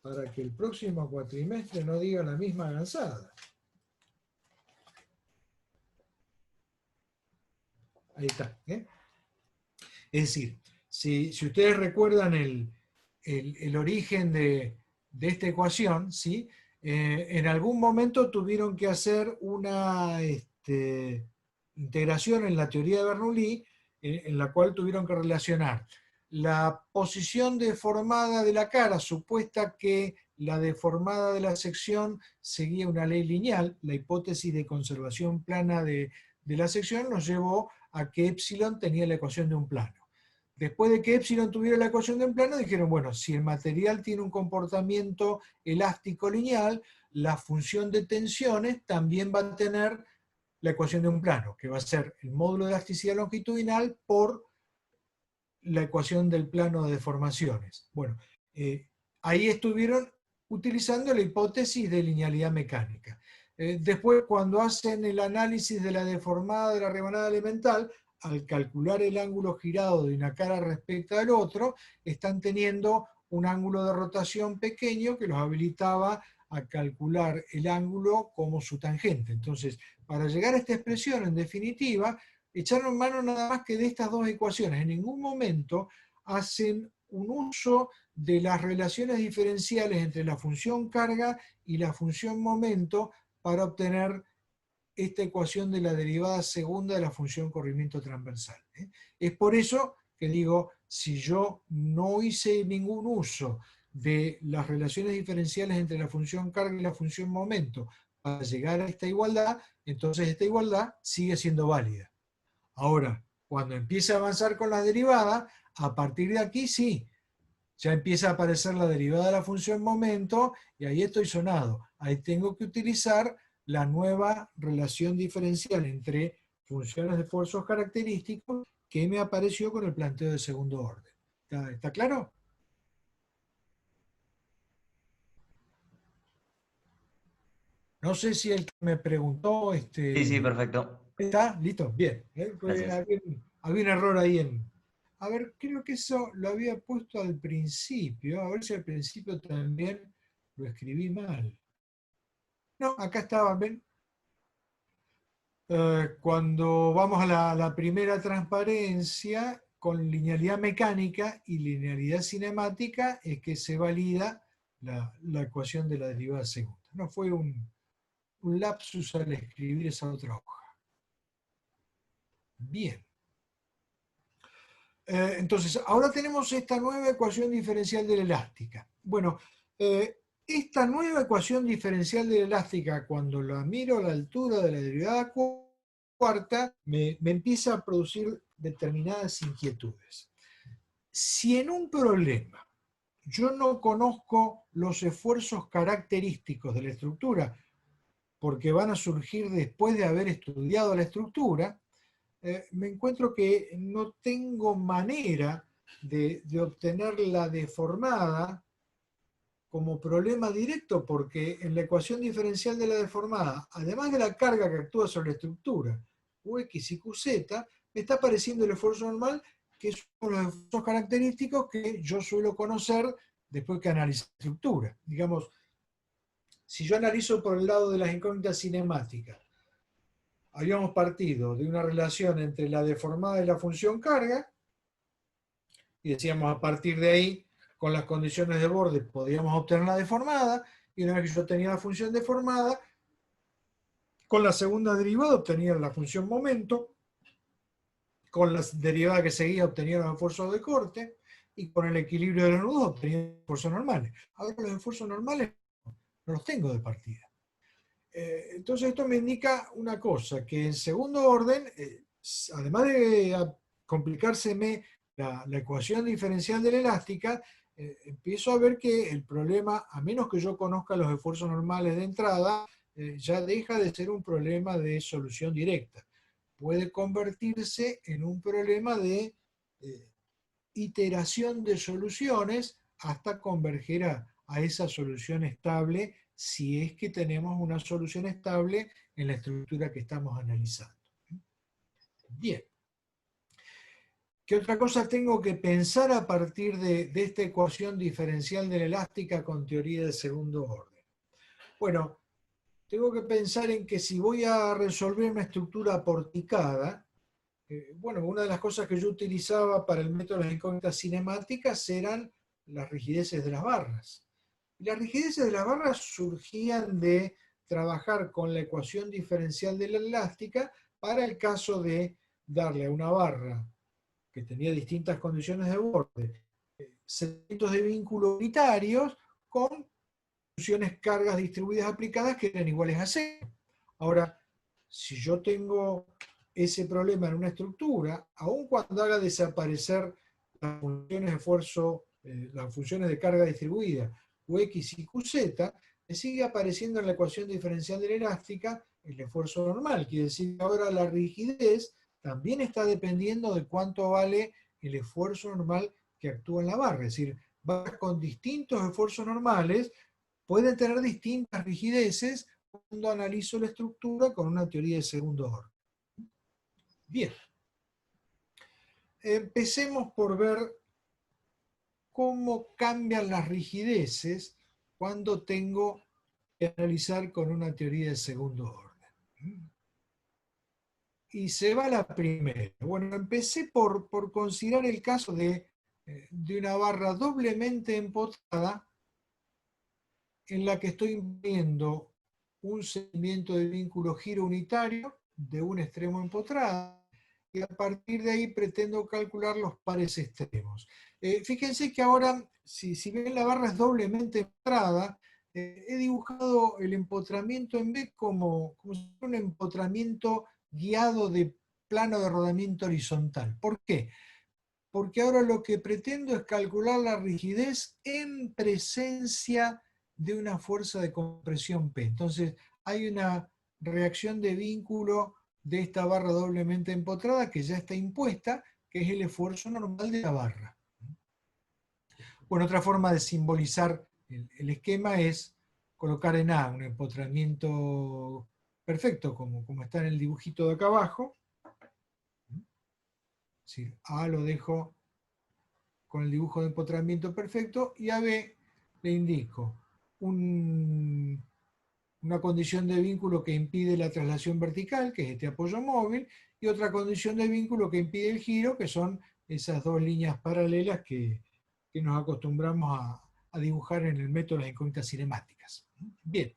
para que el próximo cuatrimestre no diga la misma gansada. Ahí está. Es decir, si ustedes recuerdan el origen de esta ecuación, ¿sí? En algún momento tuvieron que hacer una integración en la teoría de Bernoulli, en la cual tuvieron que relacionar la posición deformada de la cara, supuesta que la deformada de la sección seguía una ley lineal, la hipótesis de conservación plana de la sección nos llevó a que epsilon tenía la ecuación de un plano. Después de que epsilon tuviera la ecuación de un plano, dijeron, bueno, si el material tiene un comportamiento elástico lineal, la función de tensiones también va a tener la ecuación de un plano, que va a ser el módulo de elasticidad longitudinal por la ecuación del plano de deformaciones. Bueno, ahí estuvieron utilizando la hipótesis de linealidad mecánica. Después, cuando hacen el análisis de la deformada de la rebanada elemental, al calcular el ángulo girado de una cara respecto al otro, están teniendo un ángulo de rotación pequeño que los habilitaba a calcular el ángulo como su tangente. Entonces, para llegar a esta expresión, en definitiva, echaron mano nada más que de estas dos ecuaciones. En ningún momento hacen un uso de las relaciones diferenciales entre la función carga y la función momento para obtener esta ecuación de la derivada segunda de la función corrimiento transversal. Es por eso que digo, si yo no hice ningún uso de las relaciones diferenciales entre la función carga y la función momento para llegar a esta igualdad, entonces esta igualdad sigue siendo válida. Ahora, cuando empiece a avanzar con la derivada, a partir de aquí sí, ya empieza a aparecer la derivada de la función momento y ahí estoy sonado. Ahí tengo que utilizar la nueva relación diferencial entre funciones de esfuerzos característicos que me apareció con el planteo de segundo orden. ¿Está claro? No sé si el que me preguntó, Sí, sí, perfecto. ¿está? ¿Listo? Bien. Pues Gracias. había un error ahí en... A ver, creo que eso lo había puesto al principio. A ver si al principio también lo escribí mal. No, acá estaba, ¿ven? Cuando vamos a la primera transparencia, con linealidad mecánica y linealidad cinemática, es que se valida la ecuación de la derivada segunda. No fue un lapsus al escribir esa otra hoja. Bien. Entonces, ahora tenemos esta nueva ecuación diferencial de la elástica. Bueno, esta nueva ecuación diferencial de la elástica, cuando la miro a la altura de la derivada cuarta, me empieza a producir determinadas inquietudes. Si en un problema yo no conozco los esfuerzos característicos de la estructura, porque van a surgir después de haber estudiado la estructura, me encuentro que no tengo manera de obtener la deformada como problema directo, porque en la ecuación diferencial de la deformada, además de la carga que actúa sobre la estructura, Ux y Qz, me está apareciendo el esfuerzo normal, que son los esfuerzos característicos que yo suelo conocer después que analizo la estructura. Digamos, si yo analizo por el lado de las incógnitas cinemáticas, habíamos partido de una relación entre la deformada y la función carga, y decíamos a partir de ahí, con las condiciones de borde, podíamos obtener la deformada, y una vez que yo tenía la función deformada, con la segunda derivada obtenía la función momento, con la derivada que seguía obtenía los esfuerzos de corte, y con el equilibrio de los nudos obtenía los esfuerzos normales. Ahora los esfuerzos normales no los tengo de partida. Entonces esto me indica una cosa, que en segundo orden, además de complicárseme la ecuación diferencial de la elástica, empiezo a ver que el problema, a menos que yo conozca los esfuerzos normales de entrada, ya deja de ser un problema de solución directa. Puede convertirse en un problema de iteración de soluciones hasta converger a esa solución estable, si es que tenemos una solución estable en la estructura que estamos analizando. Bien. ¿Qué otra cosa tengo que pensar a partir de esta ecuación diferencial de la elástica con teoría de segundo orden? Bueno, tengo que pensar en que si voy a resolver una estructura porticada, bueno, una de las cosas que yo utilizaba para el método de las incógnitas cinemáticas eran las rigideces de las barras. Y las rigideces de las barras surgían de trabajar con la ecuación diferencial de la elástica para el caso de darle a una barra que tenía distintas condiciones de borde, segmentos de vínculo unitarios con funciones cargas distribuidas aplicadas que eran iguales a cero. Ahora, si yo tengo ese problema en una estructura, aun cuando haga desaparecer las funciones de esfuerzo, las funciones de carga distribuida, Ux y Qz, me sigue apareciendo en la ecuación diferencial de la elástica el esfuerzo normal. Quiere decir que ahora la rigidez también está dependiendo de cuánto vale el esfuerzo normal que actúa en la barra. Es decir, barras con distintos esfuerzos normales pueden tener distintas rigideces cuando analizo la estructura con una teoría de segundo orden. Bien. Empecemos por ver cómo cambian las rigideces cuando tengo que analizar con una teoría de segundo orden. Y se va la primera. Bueno, empecé por considerar el caso de una barra doblemente empotrada en la que estoy viendo un seguimiento de vínculo giro unitario de un extremo empotrado, y a partir de ahí pretendo calcular los pares extremos. Fíjense que ahora, si bien la barra es doblemente empotrada, he dibujado el empotramiento en B como si fuera un empotramiento guiado de plano de rodamiento horizontal. ¿Por qué? Porque ahora lo que pretendo es calcular la rigidez en presencia de una fuerza de compresión P. Entonces, hay una reacción de vínculo de esta barra doblemente empotrada que ya está impuesta, que es el esfuerzo normal de la barra. Bueno, otra forma de simbolizar el esquema es colocar en A un empotramiento perfecto, como está en el dibujito de acá abajo. Es decir, A lo dejo con el dibujo de empotramiento perfecto, y a B le indico una condición de vínculo que impide la traslación vertical, que es este apoyo móvil, y otra condición de vínculo que impide el giro, que son esas dos líneas paralelas que nos acostumbramos a dibujar en el método de las incógnitas cinemáticas. Bien,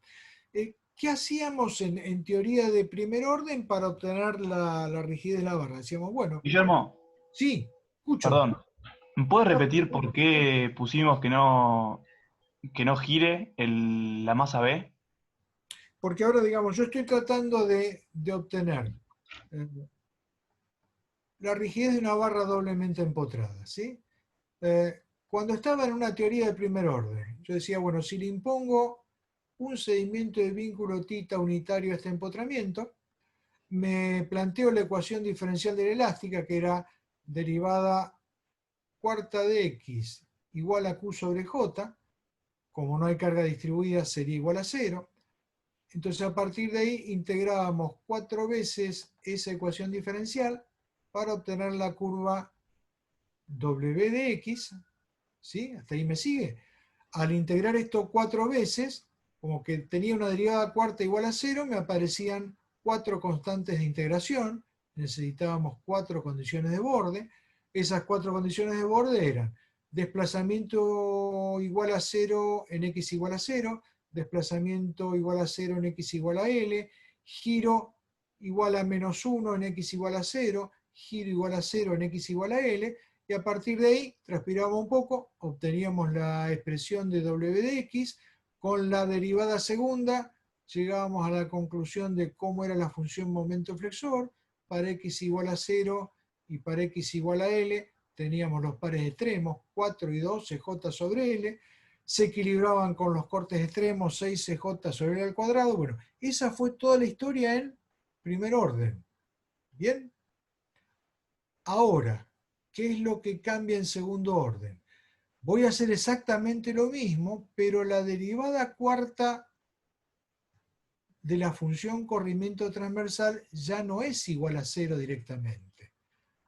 ¿qué hacíamos en teoría de primer orden para obtener la rigidez de la barra? Decíamos, bueno, Guillermo, sí, escucho. perdón, ¿me puedes repetir por qué pusimos que no gire la masa B? Porque ahora, digamos, yo estoy tratando de obtener la rigidez de una barra doblemente empotrada, ¿sí? Cuando estaba en una teoría de primer orden, yo decía, bueno, si le impongo un seguimiento de vínculo θ unitario a este empotramiento, me planteo la ecuación diferencial de la elástica, que era derivada cuarta de x igual a q sobre j. Como no hay carga distribuida, sería igual a 0. Entonces, a partir de ahí, integrábamos 4 veces esa ecuación diferencial para obtener la curva w de x, ¿sí? ¿Hasta ahí me sigue? Al integrar esto 4 veces, como que tenía una derivada cuarta igual a 0, me aparecían 4 constantes de integración, necesitábamos 4 condiciones de borde. Esas 4 condiciones de borde eran desplazamiento igual a 0 en x igual a 0, desplazamiento igual a 0 en x igual a L, giro igual a menos 1 en x igual a 0, giro igual a 0 en x igual a L, y a partir de ahí transpirábamos un poco, obteníamos la expresión de w de x, con la derivada segunda llegábamos a la conclusión de cómo era la función momento flexor. Para x igual a 0 y para x igual a L teníamos los pares extremos, 4 y 2 CJ sobre L, se equilibraban con los cortes extremos, 6 CJ sobre L al cuadrado. Bueno, esa fue toda la historia en primer orden. ¿Bien? Ahora, ¿qué es lo que cambia en segundo orden? Voy a hacer exactamente lo mismo, pero la derivada cuarta de la función corrimiento transversal ya no es igual a 0 directamente.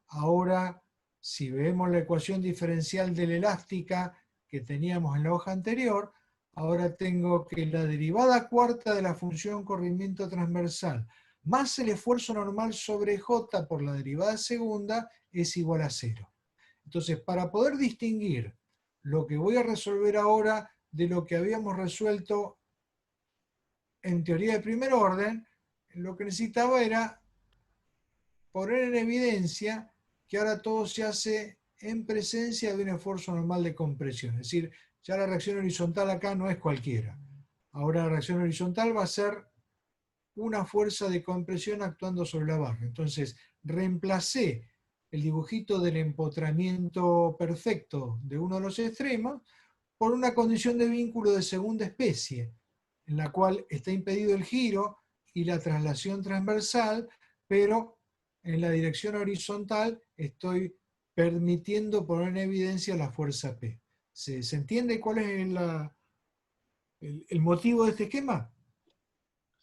Ahora, si vemos la ecuación diferencial de la elástica que teníamos en la hoja anterior, ahora tengo que la derivada cuarta de la función corrimiento transversal más el esfuerzo normal sobre J por la derivada segunda es igual a 0. Entonces, para poder distinguir lo que voy a resolver ahora de lo que habíamos resuelto en teoría de primer orden, lo que necesitaba era poner en evidencia que ahora todo se hace en presencia de un esfuerzo normal de compresión. Es decir, ya la reacción horizontal acá no es cualquiera. Ahora la reacción horizontal va a ser una fuerza de compresión actuando sobre la barra. Entonces, reemplacé el dibujito del empotramiento perfecto de uno de los extremos por una condición de vínculo de segunda especie, en la cual está impedido el giro y la traslación transversal, pero en la dirección horizontal estoy permitiendo poner en evidencia la fuerza P. ¿Se entiende cuál es el motivo de este esquema?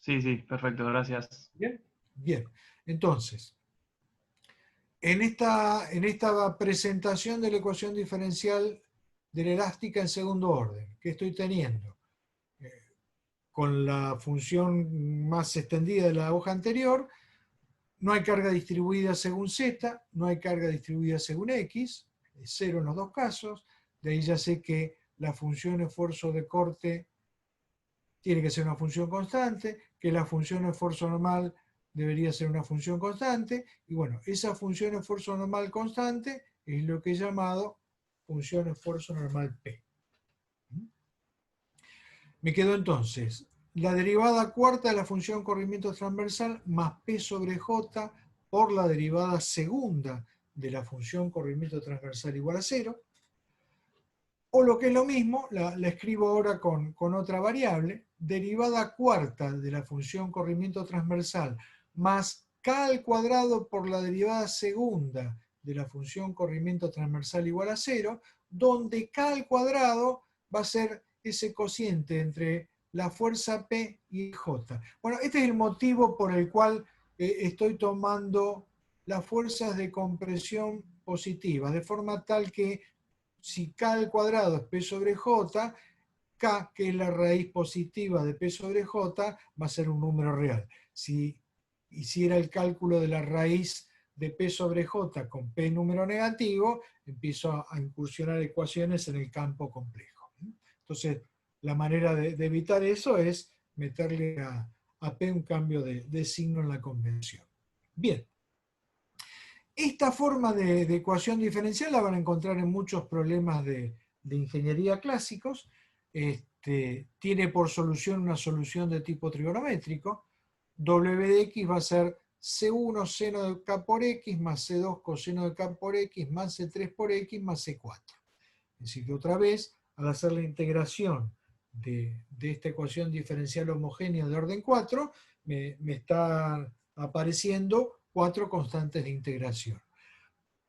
Sí, sí, perfecto, gracias. Bien. Bien. Entonces, en esta presentación de la ecuación diferencial de la elástica en segundo orden, que estoy teniendo con la función más extendida de la hoja anterior, no hay carga distribuida según Z, no hay carga distribuida según X, es cero en los dos casos, de ahí ya sé que la función esfuerzo de corte tiene que ser una función constante, que la función esfuerzo normal debería ser una función constante, y bueno, esa función esfuerzo normal constante es lo que he llamado función esfuerzo normal P. Me quedó entonces la derivada cuarta de la función corrimiento transversal más P sobre J por la derivada segunda de la función corrimiento transversal igual a 0, o lo que es lo mismo, la escribo ahora con otra variable, derivada cuarta de la función corrimiento transversal más k al cuadrado por la derivada segunda de la función corrimiento transversal igual a 0, donde k al cuadrado va a ser ese cociente entre la fuerza P y J. Bueno, este es el motivo por el cual estoy tomando las fuerzas de compresión positivas, de forma tal que si k al cuadrado es P sobre J, K, que es la raíz positiva de P sobre J, va a ser un número real. Si hiciera el cálculo de la raíz de P sobre J con P número negativo, empiezo a incursionar ecuaciones en el campo complejo. Entonces, la manera de evitar eso es meterle a P un cambio de signo en la convención. Bien. Esta forma de ecuación diferencial la van a encontrar en muchos problemas de ingeniería clásicos. Tiene por solución una solución de tipo trigonométrico. W de x va a ser C1 seno de k por x más C2 coseno de k por x más C3 por x más C4. Es decir, que otra vez, al hacer la integración de esta ecuación diferencial homogénea de orden 4, me están apareciendo 4 constantes de integración.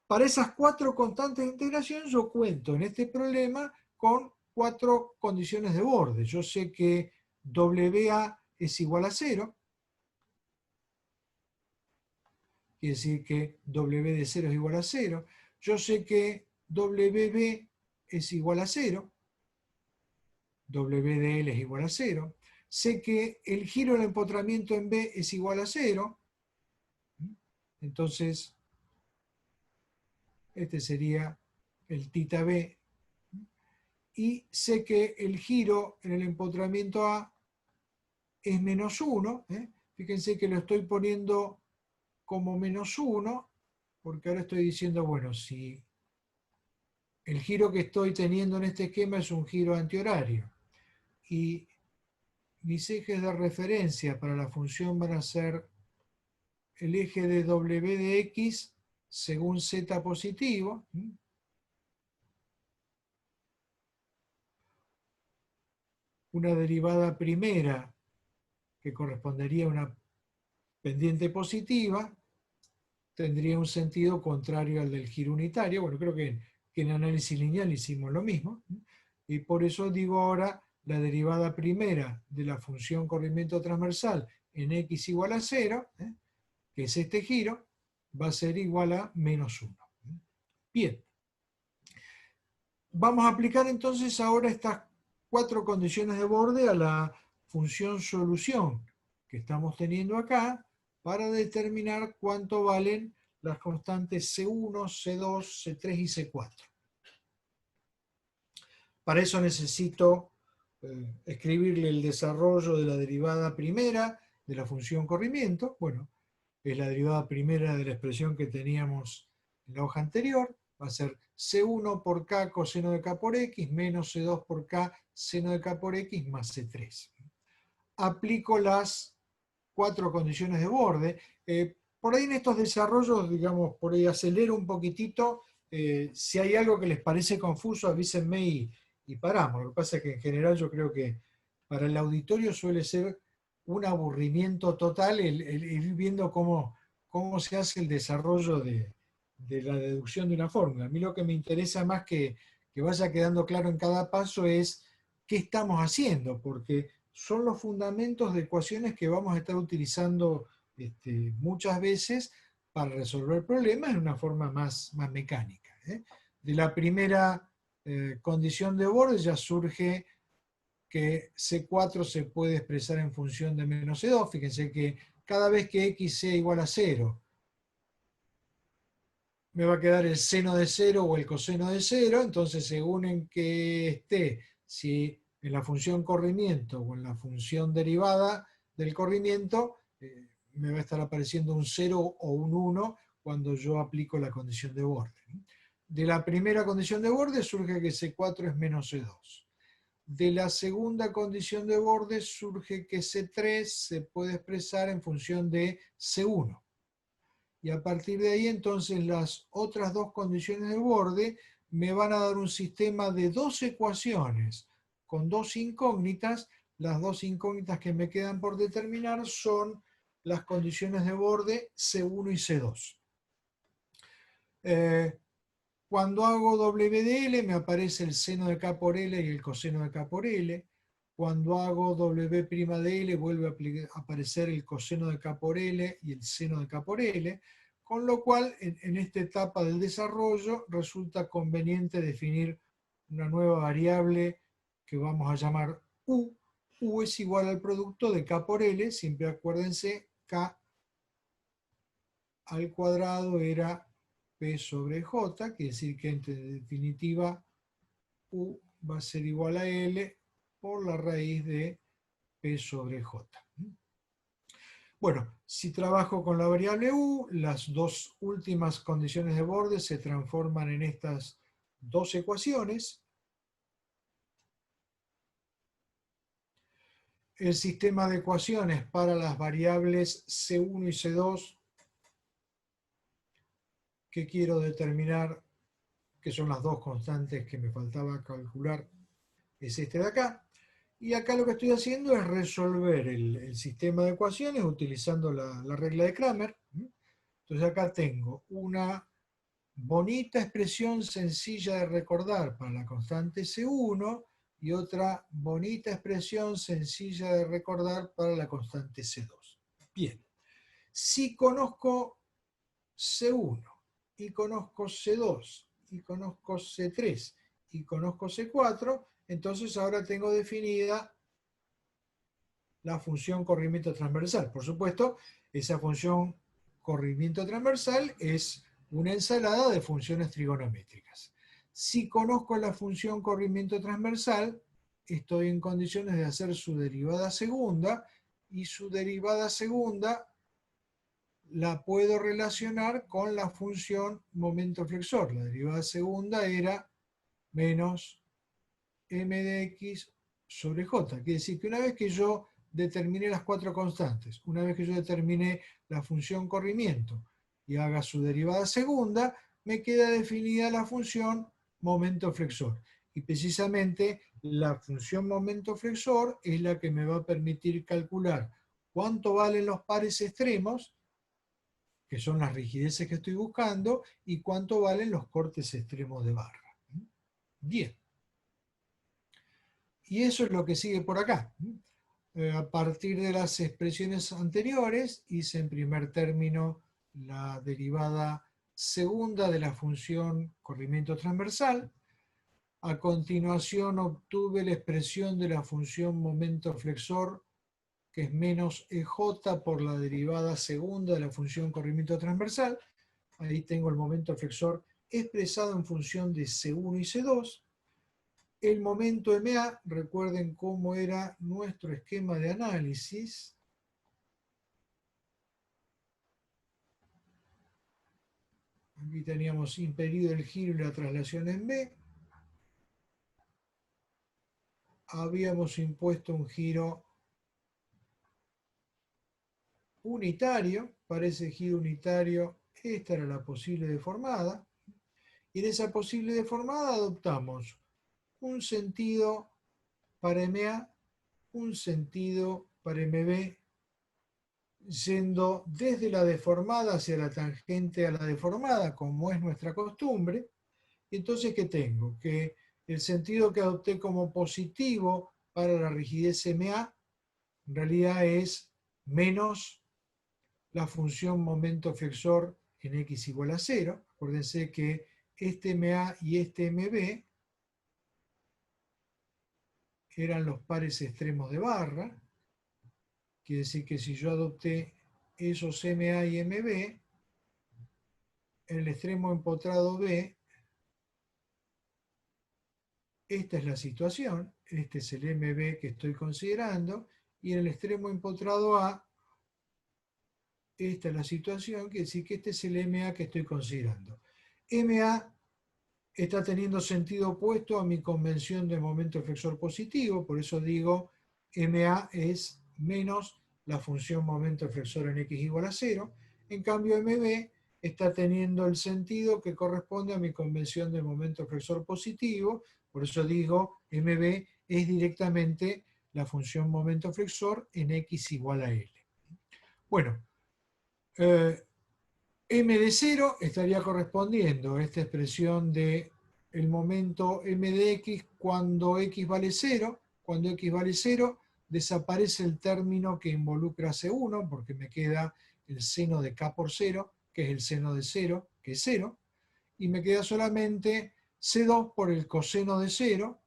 Para esas 4 constantes de integración yo cuento en este problema con 4 condiciones de borde. Yo sé que WA es igual a 0, quiere decir que W de 0 es igual a 0. Yo sé que WB es igual a 0, W de L es igual a 0. Sé que el giro del empotramiento en B es igual a 0. Entonces, este sería el tita B. Y sé que el giro en el empotramiento A es menos 1. Fíjense que lo estoy poniendo como menos 1, porque ahora estoy diciendo, bueno, si el giro que estoy teniendo en este esquema es un giro antihorario, y mis ejes de referencia para la función van a ser el eje de W de X según Z positivo, una derivada primera que correspondería a una pendiente positiva, tendría un sentido contrario al del giro unitario. Bueno, creo que en análisis lineal hicimos lo mismo, y por eso digo ahora la derivada primera de la función corrimiento transversal en x igual a 0, que es este giro, va a ser igual a menos 1. Bien. Vamos a aplicar entonces ahora estas 4 condiciones de borde a la función solución que estamos teniendo acá para determinar cuánto valen las constantes C1, C2, C3 y C4. Para eso necesito escribirle el desarrollo de la derivada primera de la función corrimiento. Bueno, es la derivada primera de la expresión que teníamos en la hoja anterior. Va a ser C1 por K coseno de K por X menos C2 por K seno de K por X más C3. Aplico las 4 condiciones de borde. por ahí en estos desarrollos, digamos, por ahí acelero un poquitito. Si hay algo que les parece confuso, avísenme y paramos. Lo que pasa es que en general yo creo que para el auditorio suele ser un aburrimiento total el ir viendo cómo se hace el desarrollo de la deducción de una fórmula. A mí lo que me interesa más que vaya quedando claro en cada paso es qué estamos haciendo, porque son los fundamentos de ecuaciones que vamos a estar utilizando muchas veces para resolver problemas en una forma más mecánica. De la primera condición de borde ya surge que C4 se puede expresar en función de menos C2. Fíjense que cada vez que X sea igual a 0, me va a quedar el seno de 0 o el coseno de 0, entonces según en que esté, si en la función corrimiento o en la función derivada del corrimiento, me va a estar apareciendo un 0 o un 1 cuando yo aplico la condición de borde. De la primera condición de borde surge que C4 es menos C2. De la segunda condición de borde surge que C3 se puede expresar en función de C1. Y a partir de ahí, entonces, las otras dos condiciones de borde me van a dar un sistema de dos ecuaciones con dos incógnitas. Las dos incógnitas que me quedan por determinar son las condiciones de borde C1 y C2. Cuando hago WDL me aparece el seno de K por L y el coseno de K por L. Cuando hago W'L vuelve a aparecer el coseno de K por L y el seno de K por L, con lo cual en esta etapa del desarrollo resulta conveniente definir una nueva variable que vamos a llamar U. U es igual al producto de K por L, siempre acuérdense, K al cuadrado era P sobre J, quiere decir que en definitiva U va a ser igual a L por la raíz de P sobre J. Bueno, si trabajo con la variable U, las dos últimas condiciones de borde se transforman en estas dos ecuaciones. El sistema de ecuaciones para las variables C1 y C2 que quiero determinar, que son las dos constantes que me faltaba calcular, es este de acá. Y acá lo que estoy haciendo es resolver el sistema de ecuaciones utilizando la regla de Cramer. Entonces acá tengo una bonita expresión sencilla de recordar para la constante C1 y otra bonita expresión sencilla de recordar para la constante C2. Bien, si conozco C1 y conozco C2 y conozco C3 y conozco C4, entonces ahora tengo definida la función corrimiento transversal. Por supuesto, esa función corrimiento transversal es una ensalada de funciones trigonométricas. Si conozco la función corrimiento transversal, estoy en condiciones de hacer su derivada segunda, y su derivada segunda la puedo relacionar con la función momento flexor. La derivada segunda era menos m de x sobre j. Quiere decir que una vez que yo determiné las cuatro constantes, una vez que yo determiné la función corrimiento y haga su derivada segunda, me queda definida la función momento flexor. Y precisamente la función momento flexor es la que me va a permitir calcular cuánto valen los pares extremos, que son las rigideces que estoy buscando, y cuánto valen los cortes extremos de barra. Bien. Y eso es lo que sigue por acá. A partir de las expresiones anteriores, hice en primer término la derivada segunda de la función corrimiento transversal. A continuación obtuve la expresión de la función momento flexor, que es menos EJ por la derivada segunda de la función corrimiento transversal. Ahí tengo el momento flexor expresado en función de C1 y C2. El momento MA, recuerden cómo era nuestro esquema de análisis. Aquí teníamos impedido el giro y la traslación en B. Habíamos impuesto un giro unitario. para ese giro unitario, esta era la posible deformada. Y en esa posible deformada adoptamos un sentido para MA, un sentido para MB, yendo desde la deformada hacia la tangente a la deformada, como es nuestra costumbre. Y entonces, ¿qué tengo? Que el sentido que adopté como positivo para la rigidez MA, en realidad es menos la función momento flexor en x igual a 0. Acuérdense que este MA y este MB eran los pares extremos de barra. Quiere decir que si yo adopté esos MA y MB, en el extremo empotrado B, esta es la situación, este es el MB que estoy considerando, y en el extremo empotrado A, esta es la situación, quiere decir que este es el MA que estoy considerando. MA está teniendo sentido opuesto a mi convención de momento flexor positivo, por eso digo MA es menos la función momento flexor en x igual a 0. En cambio MB está teniendo el sentido que corresponde a mi convención de momento flexor positivo, por eso digo MB es directamente la función momento flexor en x igual a L. Bueno, M de 0 estaría correspondiendo a esta expresión de el momento M de X cuando X vale 0. Cuando X vale 0, desaparece el término que involucra C1, porque me queda el seno de K por 0, que es el seno de 0, que es 0, y me queda solamente C2 por el coseno de 0,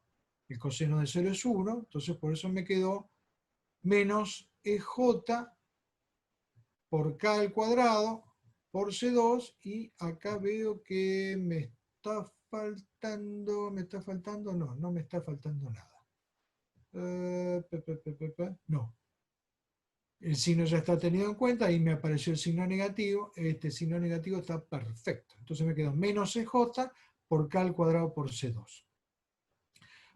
el coseno de 0 es 1, entonces por eso me quedó menos EJ por K al cuadrado por C2, y acá veo que me está faltando, no me está faltando nada. No. El signo ya está tenido en cuenta, ahí me apareció el signo negativo, este signo negativo está perfecto. Entonces me quedó menos CJ por K al cuadrado por C2.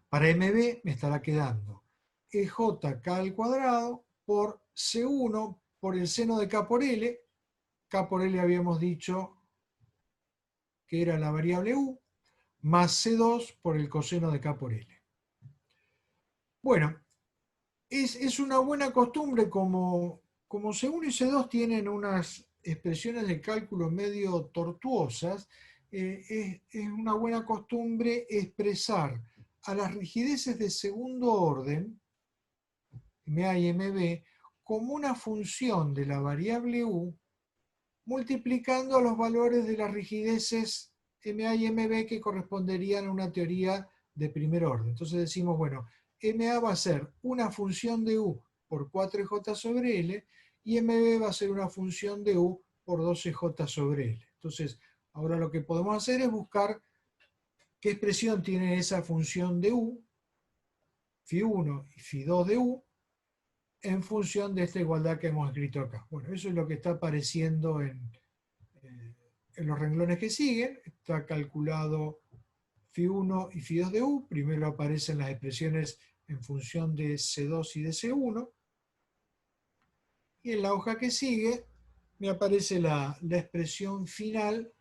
Para MB me estará quedando EJK al cuadrado por C1 por el seno de K por L. K por L habíamos dicho que era la variable U, más C2 por el coseno de K por L. Bueno, es una buena costumbre, como C1 y C2 tienen unas expresiones de cálculo medio tortuosas, es una buena costumbre expresar a las rigideces de segundo orden, MA y MB, como una función de la variable U, multiplicando los valores de las rigideces MA y MB que corresponderían a una teoría de primer orden. Entonces decimos, bueno, MA va a ser una función de U por 4J sobre L, y MB va a ser una función de U por 12J sobre L. Entonces, ahora lo que podemos hacer es buscar qué expresión tiene esa función de U, Φ1 y Φ2 de U, en función de esta igualdad que hemos escrito acá. Bueno, eso es lo que está apareciendo en los renglones que siguen. Está calculado Φ1 y Φ2 de U. Primero aparecen las expresiones en función de C2 y de C1. Y en la hoja que sigue me aparece la expresión final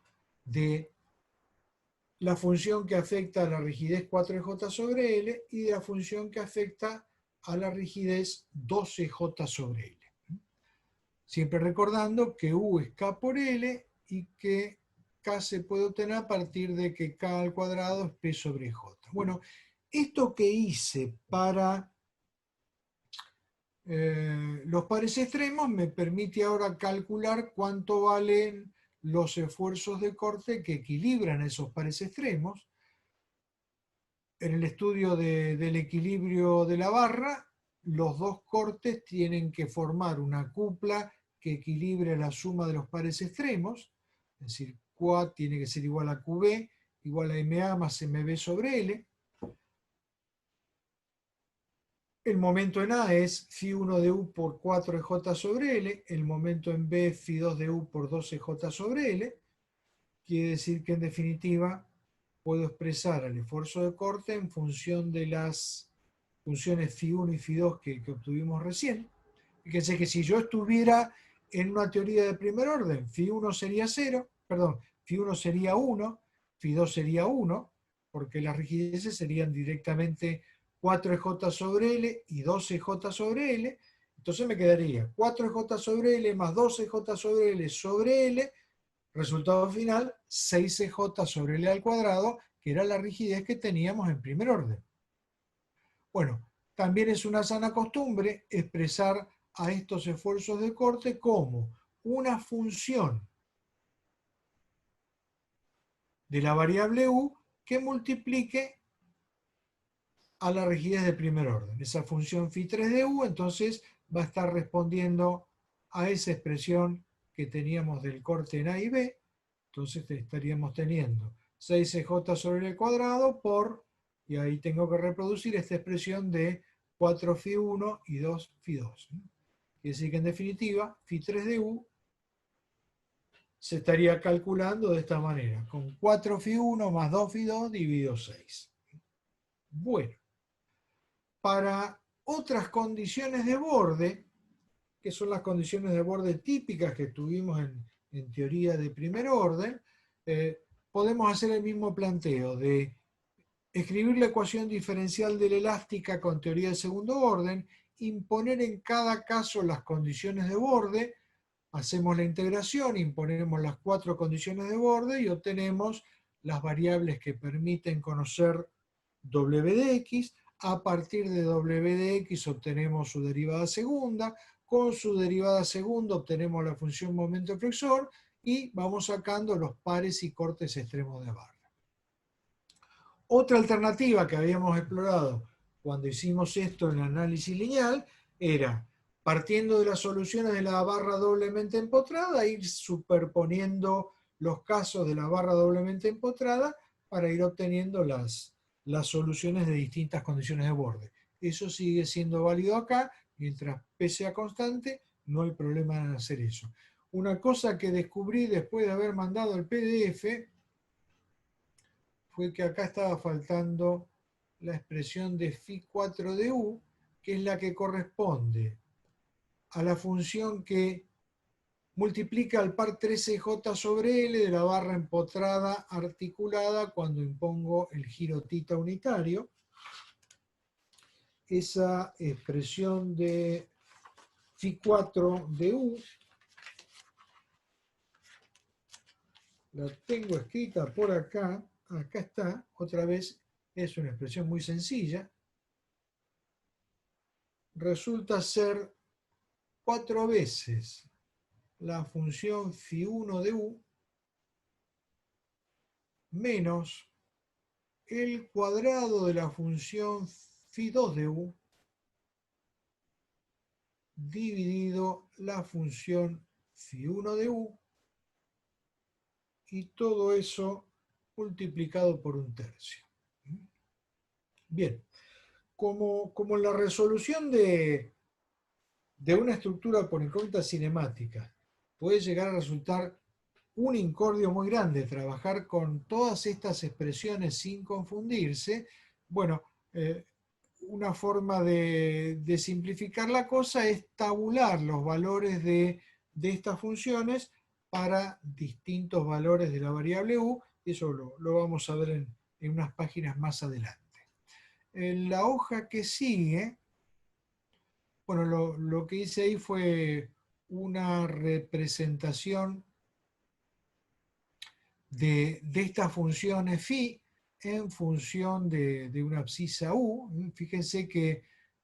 de la función que afecta a la rigidez 4J sobre L y de la función que afecta a la rigidez 12J sobre L. Siempre recordando que U es K por L y que K se puede obtener a partir de que K al cuadrado es P sobre J. Bueno, esto que hice para los pares extremos me permite ahora calcular cuánto valen los esfuerzos de corte que equilibran esos pares extremos. En el estudio del equilibrio de la barra, los dos cortes tienen que formar una cupla que equilibre la suma de los pares extremos, es decir, QA tiene que ser igual a QB, igual a MA más MB sobre L. El momento en A es Φ1 de U por 4J sobre L, el momento en B Φ2 de U por 12J sobre L. Quiere decir que en definitiva puedo expresar el esfuerzo de corte en función de las funciones Φ1 y Φ2 que obtuvimos recién. Fíjense que si yo estuviera en una teoría de primer orden, Φ1 sería 0, perdón, Φ1 sería 1, Φ2 sería 1, porque las rigideces serían directamente 4EJ sobre L y 2EJ sobre L. Entonces me quedaría 4EJ sobre L más 2EJ sobre L sobre L, resultado final 6EJ sobre L al cuadrado, que era la rigidez que teníamos en primer orden. Bueno, también es una sana costumbre expresar a estos esfuerzos de corte como una función de la variable u que multiplique a la rigidez de primer orden. Esa función Φ3 de u entonces va a estar respondiendo a esa expresión que teníamos del corte en A y B. Entonces estaríamos teniendo 6EJ sobre L cuadrado por, y ahí tengo que reproducir esta expresión de 4Φ1 y 2Φ2. Quiere decir que en definitiva, Φ3 de u se estaría calculando de esta manera, con 4Φ1 más 2Φ2 dividido 6. Bueno, para otras condiciones de borde, que son las condiciones de borde típicas que tuvimos en teoría de primer orden, podemos hacer el mismo planteo de escribir la ecuación diferencial de la elástica con teoría de segundo orden, imponer en cada caso las condiciones de borde, hacemos la integración, imponemos las 4 condiciones de borde y obtenemos las variables que permiten conocer w de x. A partir de w de x obtenemos su derivada segunda, con su derivada segunda obtenemos la función momento flexor y vamos sacando los pares y cortes extremos de barra. Otra alternativa que habíamos explorado cuando hicimos esto en el análisis lineal era, partiendo de las soluciones de la barra doblemente empotrada, ir superponiendo los casos de la barra doblemente empotrada para ir obteniendo las soluciones de distintas condiciones de borde. Eso sigue siendo válido acá, mientras P sea constante, no hay problema en hacer eso. Una cosa que descubrí después de haber mandado el PDF fue que acá estaba faltando la expresión de Φ4 de u, que es la que corresponde a la función que multiplica al par 13J sobre L de la barra empotrada articulada cuando impongo el giro θ unitario. Esa expresión de Φ4 de u la tengo escrita por acá. Acá está, otra vez es una expresión muy sencilla. Resulta ser 4 veces la función Φ1 de u menos el cuadrado de la función Φ2 de u dividido la función Φ1 de u y todo eso multiplicado por 1/3. Bien, como la resolución de una estructura por incógnita cinemática puede llegar a resultar un incordio muy grande trabajar con todas estas expresiones sin confundirse, bueno, una forma de simplificar la cosa es tabular los valores de estas funciones para distintos valores de la variable u, y eso lo vamos a ver en unas páginas más adelante. En la hoja que sigue, bueno, lo que hice ahí fue una representación de estas funciones φ en función de una abscisa u. Fíjense que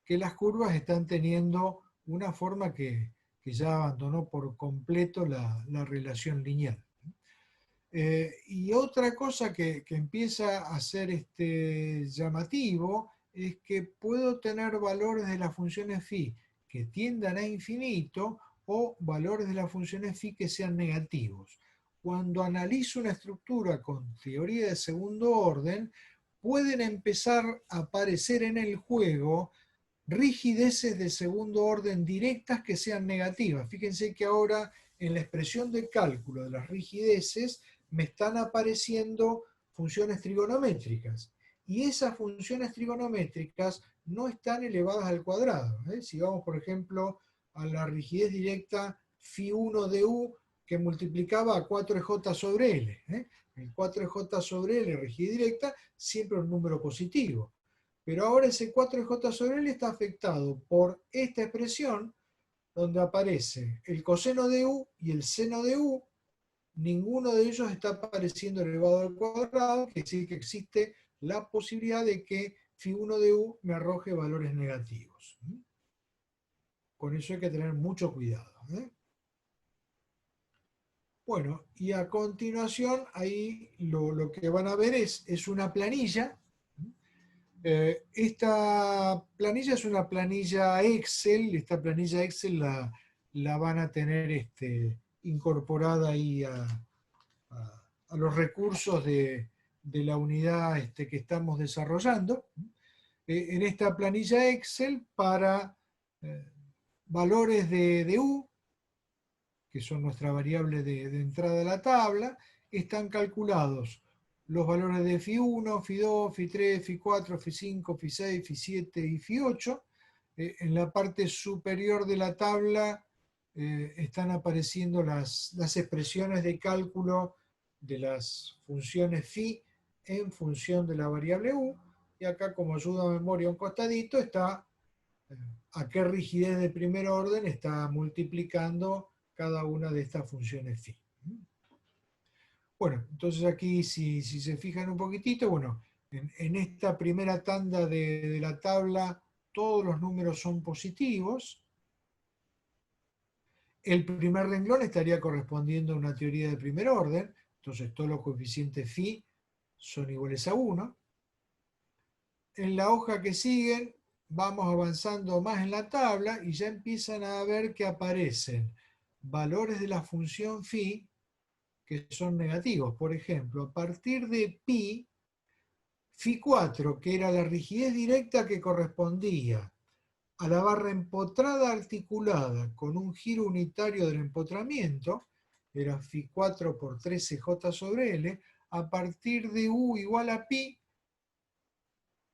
las curvas están teniendo una forma que ya abandonó por completo la relación lineal. Y otra cosa que empieza a ser llamativo es que puedo tener valores de las funciones φ que tiendan a infinito o valores de las funciones φ que sean negativos. Cuando analizo una estructura con teoría de segundo orden, pueden empezar a aparecer en el juego rigideces de segundo orden directas que sean negativas. Fíjense que ahora en la expresión de cálculo de las rigideces me están apareciendo funciones trigonométricas. Y esas funciones trigonométricas no están elevadas al cuadrado. Si vamos, por ejemplo, a la rigidez directa Φ1 de U que multiplicaba a 4J sobre L. El 4J sobre L, rigidez directa, siempre un número positivo. Pero ahora ese 4J sobre L está afectado por esta expresión donde aparece el coseno de U y el seno de U. Ninguno de ellos está apareciendo elevado al cuadrado, que decir que existe la posibilidad de que Φ1 de U me arroje valores negativos. Con eso hay que tener mucho cuidado. Bueno, y a continuación ahí lo que van a ver es una planilla. Esta planilla es una planilla Excel. Esta planilla Excel la van a tener incorporada ahí a los recursos de la unidad que estamos desarrollando. En esta planilla Excel para valores de U, que son nuestra variable de entrada a la tabla, están calculados los valores de Φ1, Φ2, Φ3, Φ4, Φ5, Φ6, Φ7 y Φ8. En la parte superior de la tabla están apareciendo las expresiones de cálculo de las funciones Φ en función de la variable U. Y acá, como ayuda a memoria a un costadito, está a qué rigidez de primer orden está multiplicando cada una de estas funciones Φ. Bueno, entonces aquí si se fijan un poquitito, bueno, en esta primera tanda de la tabla todos los números son positivos. El primer renglón estaría correspondiendo a una teoría de primer orden, entonces todos los coeficientes Φ son iguales a 1. En la hoja que siguen vamos avanzando más en la tabla y ya empiezan a ver que aparecen valores de la función Φ que son negativos. Por ejemplo, a partir de pi, Φ4, que era la rigidez directa que correspondía a la barra empotrada articulada con un giro unitario del empotramiento, era Φ4 por 13J sobre L, a partir de U igual a pi,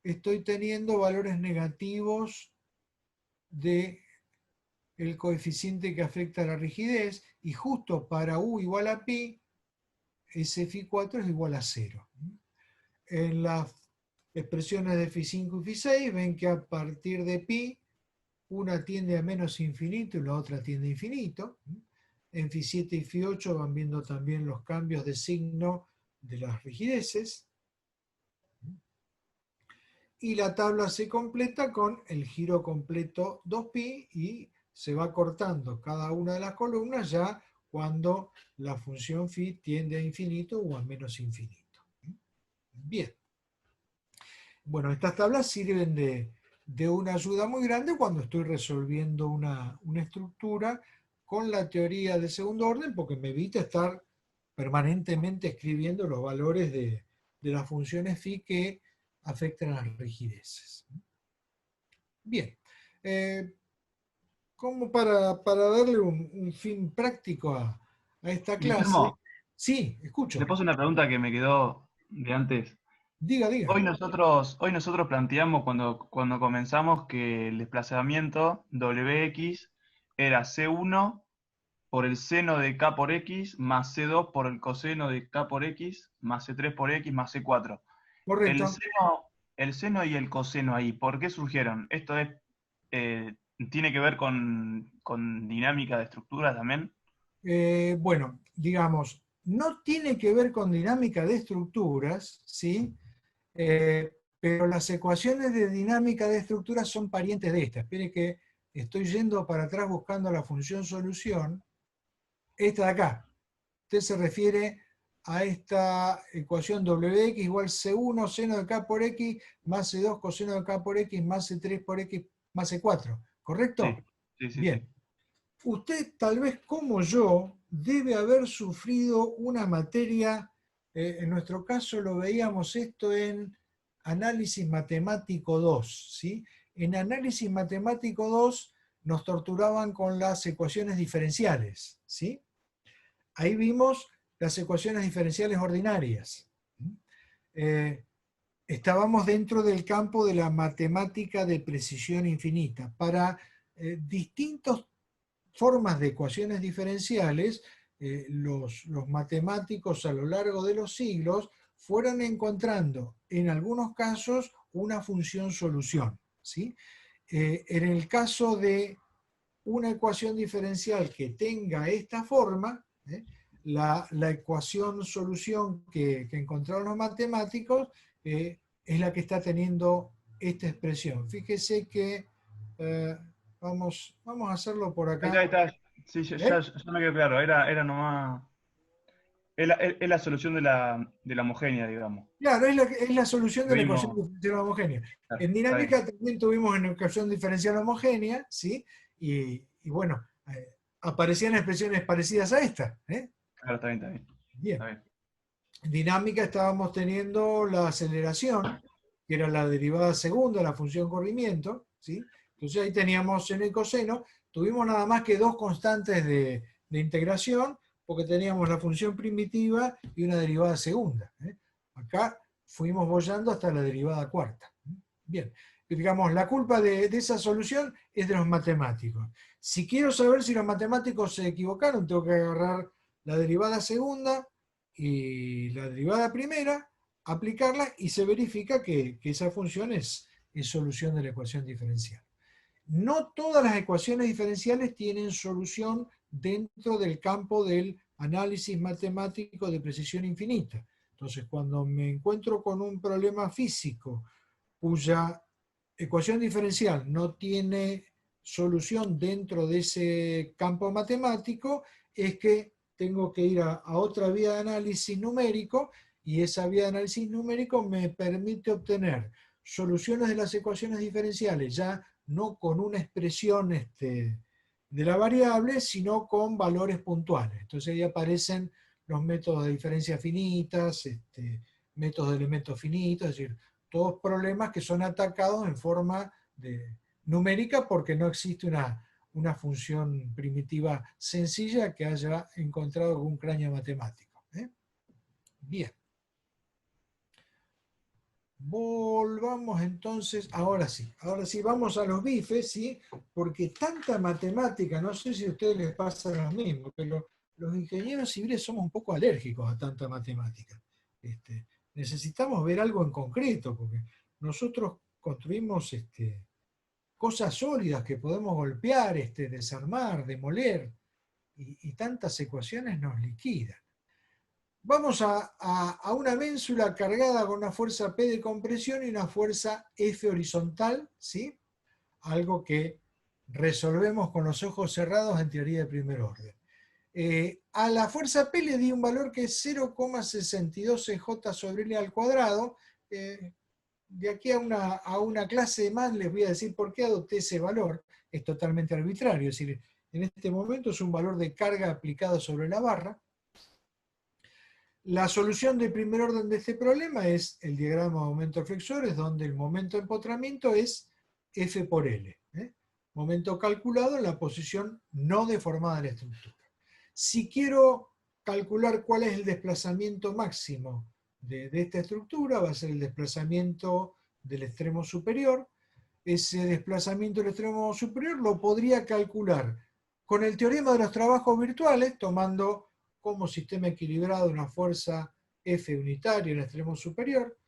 estoy teniendo valores negativos de el coeficiente que afecta a la rigidez, y justo para U igual a pi, ese Φ4 es igual a 0. En las expresiones de Φ5 y Φ6 ven que a partir de pi, una tiende a menos infinito y la otra tiende a infinito. En Φ7 y Φ8 van viendo también los cambios de signo de las rigideces. Y la tabla se completa con el giro completo 2pi y se va cortando cada una de las columnas ya cuando la función Φ tiende a infinito o a menos infinito. Bien. Bueno, estas tablas sirven de una ayuda muy grande cuando estoy resolviendo una estructura con la teoría de segundo orden, porque me evita estar permanentemente escribiendo los valores de las funciones Φ que afectan a las rigideces. Bien. Como para darle un fin práctico a esta clase. Guillermo, Sí, escucho. le paso una pregunta que me quedó de antes. Diga. Hoy nosotros planteamos cuando comenzamos que el desplazamiento Wx era C1 por el seno de K por X más C2 por el coseno de K por X más C3 por X más C4. Correcto. El seno y el coseno ahí, ¿por qué surgieron? ¿Esto tiene que ver con dinámica de estructura también? Bueno, digamos, no tiene que ver con dinámica de estructuras, ¿sí? Pero las ecuaciones de dinámica de estructuras son parientes de esta. Espere que estoy yendo para atrás buscando la función solución. Esta de acá. Usted se refiere a esta ecuación Wx igual C1 seno de K por X más C2 coseno de K por X más C3 por X más C4. ¿Correcto? Sí. Bien. Usted, tal vez como yo, debe haber sufrido una materia, en nuestro caso lo veíamos esto en análisis matemático 2, ¿sí? En análisis matemático 2 nos torturaban con las ecuaciones diferenciales, ¿sí? Ahí vimos las ecuaciones diferenciales ordinarias. Estábamos dentro del campo de la matemática de precisión infinita. Para distintos formas de ecuaciones diferenciales, los matemáticos a lo largo de los siglos fueron encontrando en algunos casos una función solución, ¿sí? En el caso de una ecuación diferencial que tenga esta forma, la ecuación solución que encontraron los matemáticos es la que está teniendo esta expresión. Fíjese que vamos a hacerlo por acá. Ahí está. Sí, ya me quedó claro. Era nomás. Es la solución de la homogénea, digamos. Claro, es la solución de la ecuación Vimos. diferencial homogénea. Claro, En está bien. dinámica también tuvimos una ecuación diferencial homogénea, ¿sí? Y bueno, aparecían expresiones parecidas a esta. Claro, está bien, está bien. Bien. Está bien. En dinámica estábamos teniendo la aceleración, que era la derivada segunda, la función corrimiento, ¿sí? Entonces ahí teníamos en el coseno, tuvimos nada más que dos constantes de integración, porque teníamos la función primitiva y una derivada segunda. Acá fuimos boyando hasta la derivada cuarta. Bien, digamos, la culpa de esa solución es de los matemáticos. Si quiero saber si los matemáticos se equivocaron, tengo que agarrar la derivada segunda y la derivada primera, aplicarla y se verifica que esa función es solución de la ecuación diferencial. No todas las ecuaciones diferenciales tienen solución dentro del campo del análisis matemático de precisión infinita. Entonces, cuando me encuentro con un problema físico cuya ecuación diferencial no tiene solución dentro de ese campo matemático, es que tengo que ir a otra vía de análisis numérico, y esa vía de análisis numérico me permite obtener soluciones de las ecuaciones diferenciales, ya no con una expresión de la variable, sino con valores puntuales. Entonces ahí aparecen los métodos de diferencias finitas, métodos de elementos finitos, es decir, todos problemas que son atacados en forma numérica porque no existe una función primitiva sencilla que haya encontrado algún cráneo matemático. Bien. Volvamos entonces, ahora sí, vamos a los bifes, ¿sí? Porque tanta matemática, no sé si a ustedes les pasa lo mismo, pero los ingenieros civiles somos un poco alérgicos a tanta matemática. Necesitamos ver algo en concreto, porque nosotros construimos cosas sólidas que podemos golpear, desarmar, demoler, y tantas ecuaciones nos liquidan. Vamos a una ménsula cargada con una fuerza P de compresión y una fuerza F horizontal, ¿sí? Algo que resolvemos con los ojos cerrados en teoría de primer orden. A la fuerza P le di un valor que es 0,62 EJ sobre L al cuadrado. De aquí a una clase más les voy a decir por qué adopté ese valor. Es totalmente arbitrario, es decir, en este momento es un valor de carga aplicado sobre la barra. La solución de primer orden de este problema es el diagrama de momentos flexores, donde el momento de empotramiento es F por L. Momento calculado en la posición no deformada de la estructura. Si quiero calcular cuál es el desplazamiento máximo de esta estructura, va a ser el desplazamiento del extremo superior. Ese desplazamiento del extremo superior lo podría calcular con el teorema de los trabajos virtuales, tomando como sistema equilibrado una fuerza F unitaria en el extremo superior.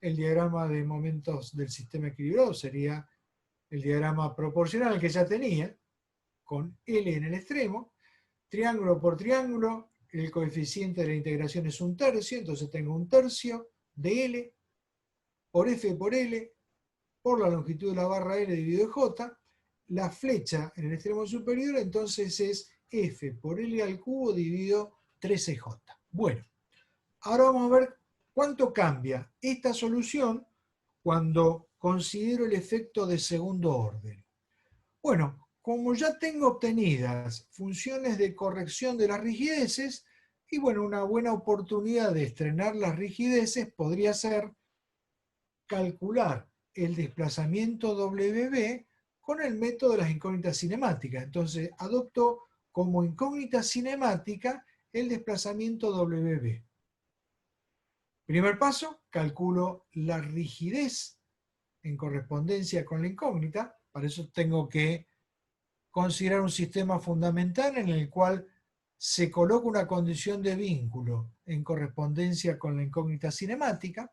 El diagrama de momentos del sistema equilibrado sería el diagrama proporcional que ya tenía, con L en el extremo. Triángulo por triángulo, el coeficiente de la integración es 1/3, entonces tengo 1/3 de L por F por L por la longitud de la barra L dividido J. La flecha en el extremo superior entonces es F por L al cubo dividido 13J. Bueno, ahora vamos a ver cuánto cambia esta solución cuando considero el efecto de segundo orden. Bueno, como ya tengo obtenidas funciones de corrección de las rigideces, y bueno, una buena oportunidad de estrenar las rigideces podría ser calcular el desplazamiento WB con el método de las incógnitas cinemáticas. Entonces, adopto como incógnita cinemática el desplazamiento WB. Primer paso, calculo la rigidez en correspondencia con la incógnita. Para eso tengo que considerar un sistema fundamental en el cual se coloca una condición de vínculo en correspondencia con la incógnita cinemática.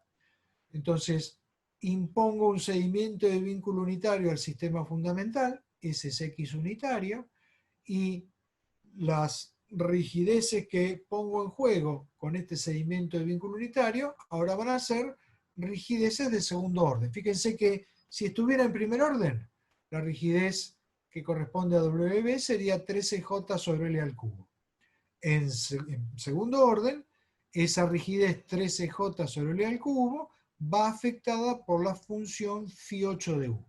Entonces, impongo un seguimiento de vínculo unitario al sistema fundamental, ese es X unitario, y las rigideces que pongo en juego con este seguimiento de vínculo unitario ahora van a ser rigideces de segundo orden. Fíjense que si estuviera en primer orden, la rigidez que corresponde a WB sería 13J sobre L al cubo. En segundo orden, esa rigidez 13J sobre L al cubo va afectada por la función φ8 de U.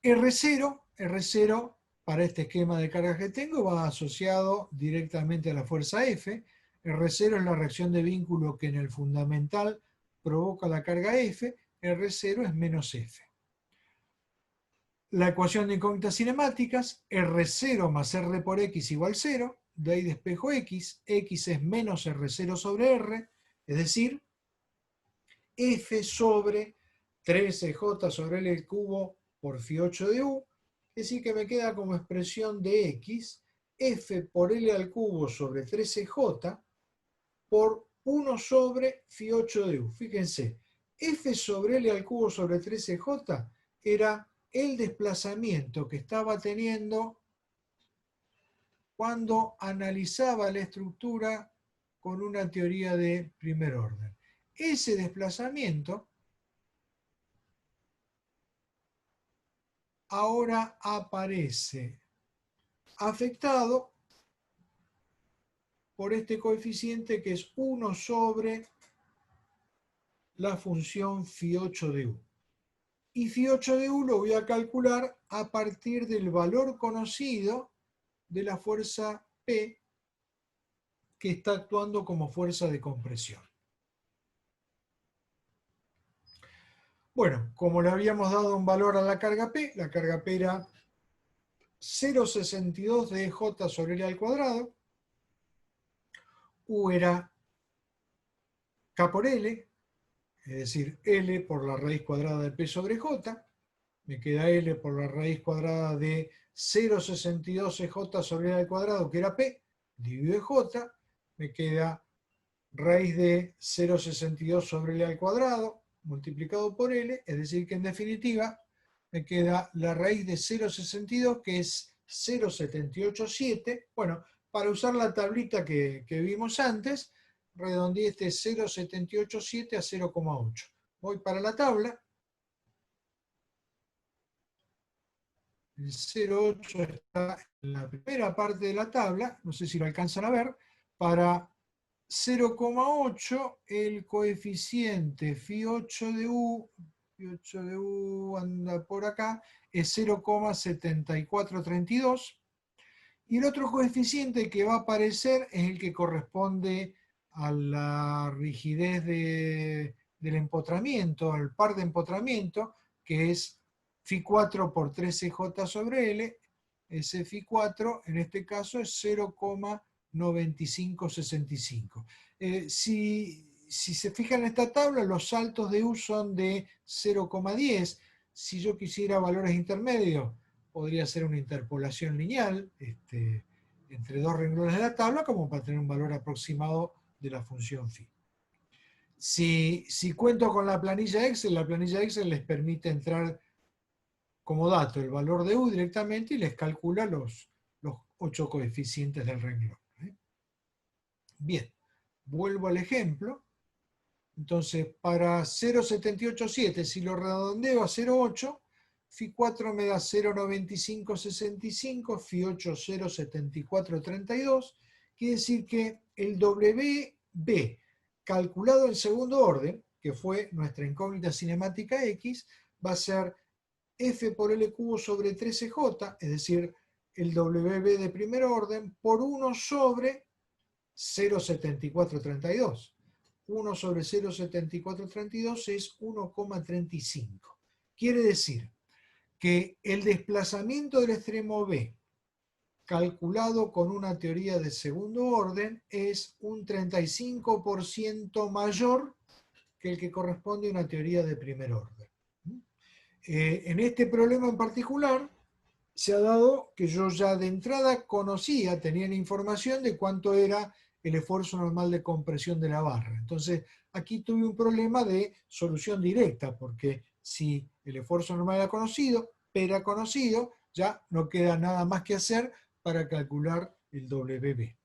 R0 para este esquema de cargas que tengo va asociado directamente a la fuerza F. R0 es la reacción de vínculo que en el fundamental provoca la carga F. R0 es menos F. La ecuación de incógnitas cinemáticas, R0 más R por X igual 0, de ahí despejo X, X es menos R0 sobre R, es decir, F sobre 13J sobre L al cubo por φ8 de U, es decir que me queda como expresión de X, F por L al cubo sobre 13J por 1 sobre φ8 de U. Fíjense, F sobre L al cubo sobre 13J era el desplazamiento que estaba teniendo cuando analizaba la estructura con una teoría de primer orden. Ese desplazamiento ahora aparece afectado por este coeficiente que es 1 sobre la función φ8 de U. Y φ8 de U lo voy a calcular a partir del valor conocido de la fuerza P que está actuando como fuerza de compresión. Bueno, como le habíamos dado un valor a la carga P era 0,62 de J sobre L al cuadrado, U era K por L, es decir, L por la raíz cuadrada de P sobre J, me queda L por la raíz cuadrada de 0,62 J sobre L al cuadrado, que era P, dividido J, me queda raíz de 0,62 sobre L al cuadrado, multiplicado por L, es decir que en definitiva me queda la raíz de 0,62, que es 0,787. Bueno, para usar la tablita que vimos antes, redondeé este 0,787 a 0,8. Voy para la tabla. El 0,8 está en la primera parte de la tabla, no sé si lo alcanzan a ver. Para 0,8 el coeficiente φ8 de U anda por acá, es 0,7432. Y el otro coeficiente que va a aparecer es el que corresponde a la rigidez del empotramiento, al par de empotramiento, que es φ4 por 13J sobre L. Ese φ4 en este caso es 0,9565. Si se fijan en esta tabla, los saltos de U son de 0,10. Si yo quisiera valores intermedios, podría ser una interpolación lineal entre dos renglones de la tabla, como para tener un valor aproximado de la función φ. Si cuento con la planilla Excel les permite entrar como dato el valor de U directamente y les calcula los 8 coeficientes del renglón. Bien, vuelvo al ejemplo. Entonces, para 0,787, si lo redondeo a 0,8, φ4 me da 0,9565, φ8 0,7432. Quiere decir que el WB calculado en segundo orden, que fue nuestra incógnita cinemática X, va a ser F por L cubo sobre 13J, es decir, el WB de primer orden, por 1 sobre 0,7432. 1 sobre 0,7432 es 1,35. Quiere decir que el desplazamiento del extremo B, calculado con una teoría de segundo orden, es un 35% mayor que el que corresponde a una teoría de primer orden. En este problema en particular, se ha dado que yo ya de entrada conocía, tenía la información de cuánto era el esfuerzo normal de compresión de la barra. Entonces, aquí tuve un problema de solución directa, porque si el esfuerzo normal era conocido, ya no queda nada más que hacer para calcular el WB.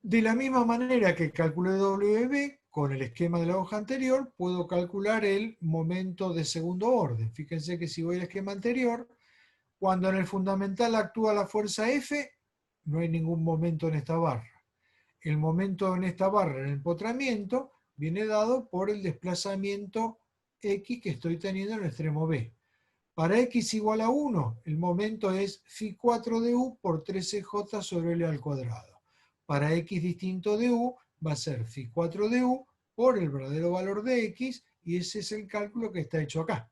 De la misma manera que calculé WB, con el esquema de la hoja anterior, puedo calcular el momento de segundo orden. Fíjense que si voy al esquema anterior, cuando en el fundamental actúa la fuerza F, no hay ningún momento en esta barra. El momento en esta barra, en el empotramiento, viene dado por el desplazamiento X que estoy teniendo en el extremo B. Para X igual a 1, el momento es Φ4 de U por 13J sobre L al cuadrado. Para X distinto de U va a ser Φ4 de U por el verdadero valor de X, y ese es el cálculo que está hecho acá.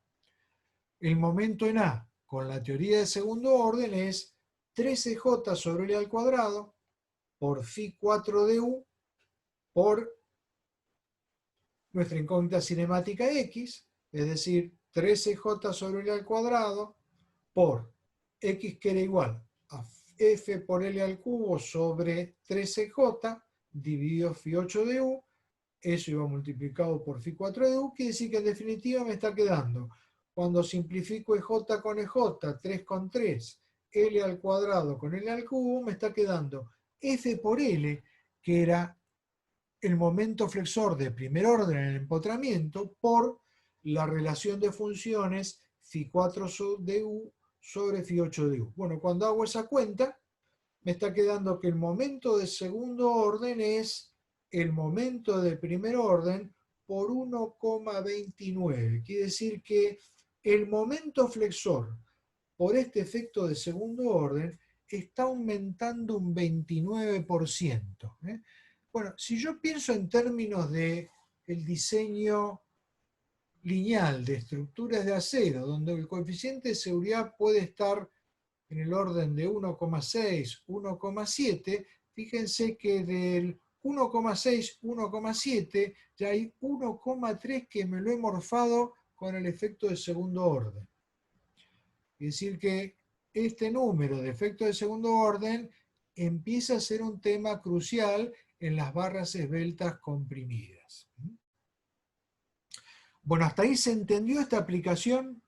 El momento en A, con la teoría de segundo orden, es 13J sobre L al cuadrado por Φ4 de U por nuestra incógnita cinemática X, es decir, 13J sobre L al cuadrado por X, que era igual a F por L al cubo sobre 13J dividido Φ8 de U. Eso iba multiplicado por Φ4 de U, quiere decir que en definitiva me está quedando, cuando simplifico EJ con EJ, 3 con 3, L al cuadrado con L al cubo, me está quedando F por L, que era el momento flexor de primer orden en el empotramiento, por la relación de funciones Φ4 de U sobre Φ8 de U. Bueno, cuando hago esa cuenta, me está quedando que el momento de segundo orden es el momento de primer orden por 1,29. Quiere decir que el momento flexor por este efecto de segundo orden está aumentando un 29%. Bueno, si yo pienso en términos de el diseño lineal de estructuras de acero, donde el coeficiente de seguridad puede estar en el orden de 1,6, 1,7, fíjense que del 1,6, 1,7 ya hay 1,3 que me lo he morfado con el efecto de segundo orden. Es decir que este número de efecto de segundo orden empieza a ser un tema crucial en las barras esbeltas comprimidas. Bueno, ¿hasta ahí se entendió esta aplicación?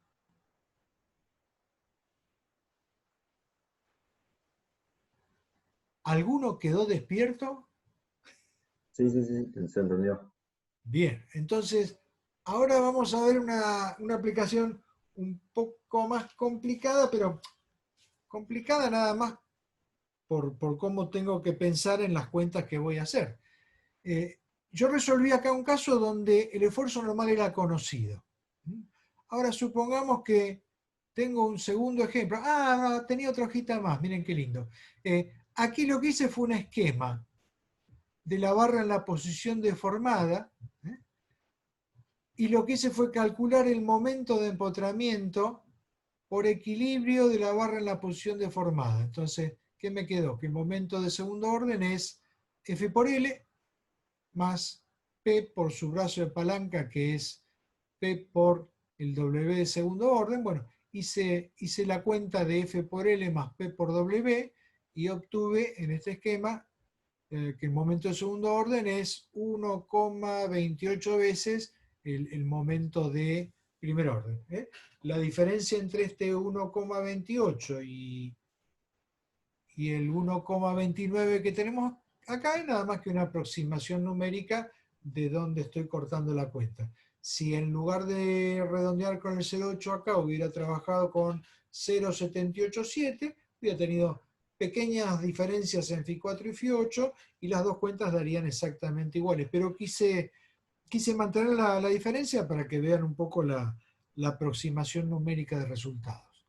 ¿Alguno quedó despierto? Sí, se entendió. Bien, entonces ahora vamos a ver una aplicación un poco más complicada, pero complicada nada más por cómo tengo que pensar en las cuentas que voy a hacer. Yo resolví acá un caso donde el esfuerzo normal era conocido. Ahora supongamos que tengo un segundo ejemplo. No, tenía otra hojita más, miren qué lindo. Aquí lo que hice fue un esquema de la barra en la posición deformada, y lo que hice fue calcular el momento de empotramiento por equilibrio de la barra en la posición deformada. Entonces, ¿qué me quedó? Que el momento de segundo orden es F por L más P por su brazo de palanca, que es P por el W de segundo orden. Bueno, hice la cuenta de F por L más P por W y obtuve en este esquema que el momento de segundo orden es 1,28 veces el momento de primer orden. La diferencia entre este 1,28 y el 1,29 que tenemos acá es nada más que una aproximación numérica de dónde estoy cortando la cuenta. Si en lugar de redondear con el 0,8 acá hubiera trabajado con 0,787, hubiera tenido pequeñas diferencias en Φ4 y Φ8 y las dos cuentas darían exactamente iguales. Pero quise mantener la diferencia para que vean un poco la aproximación numérica de resultados.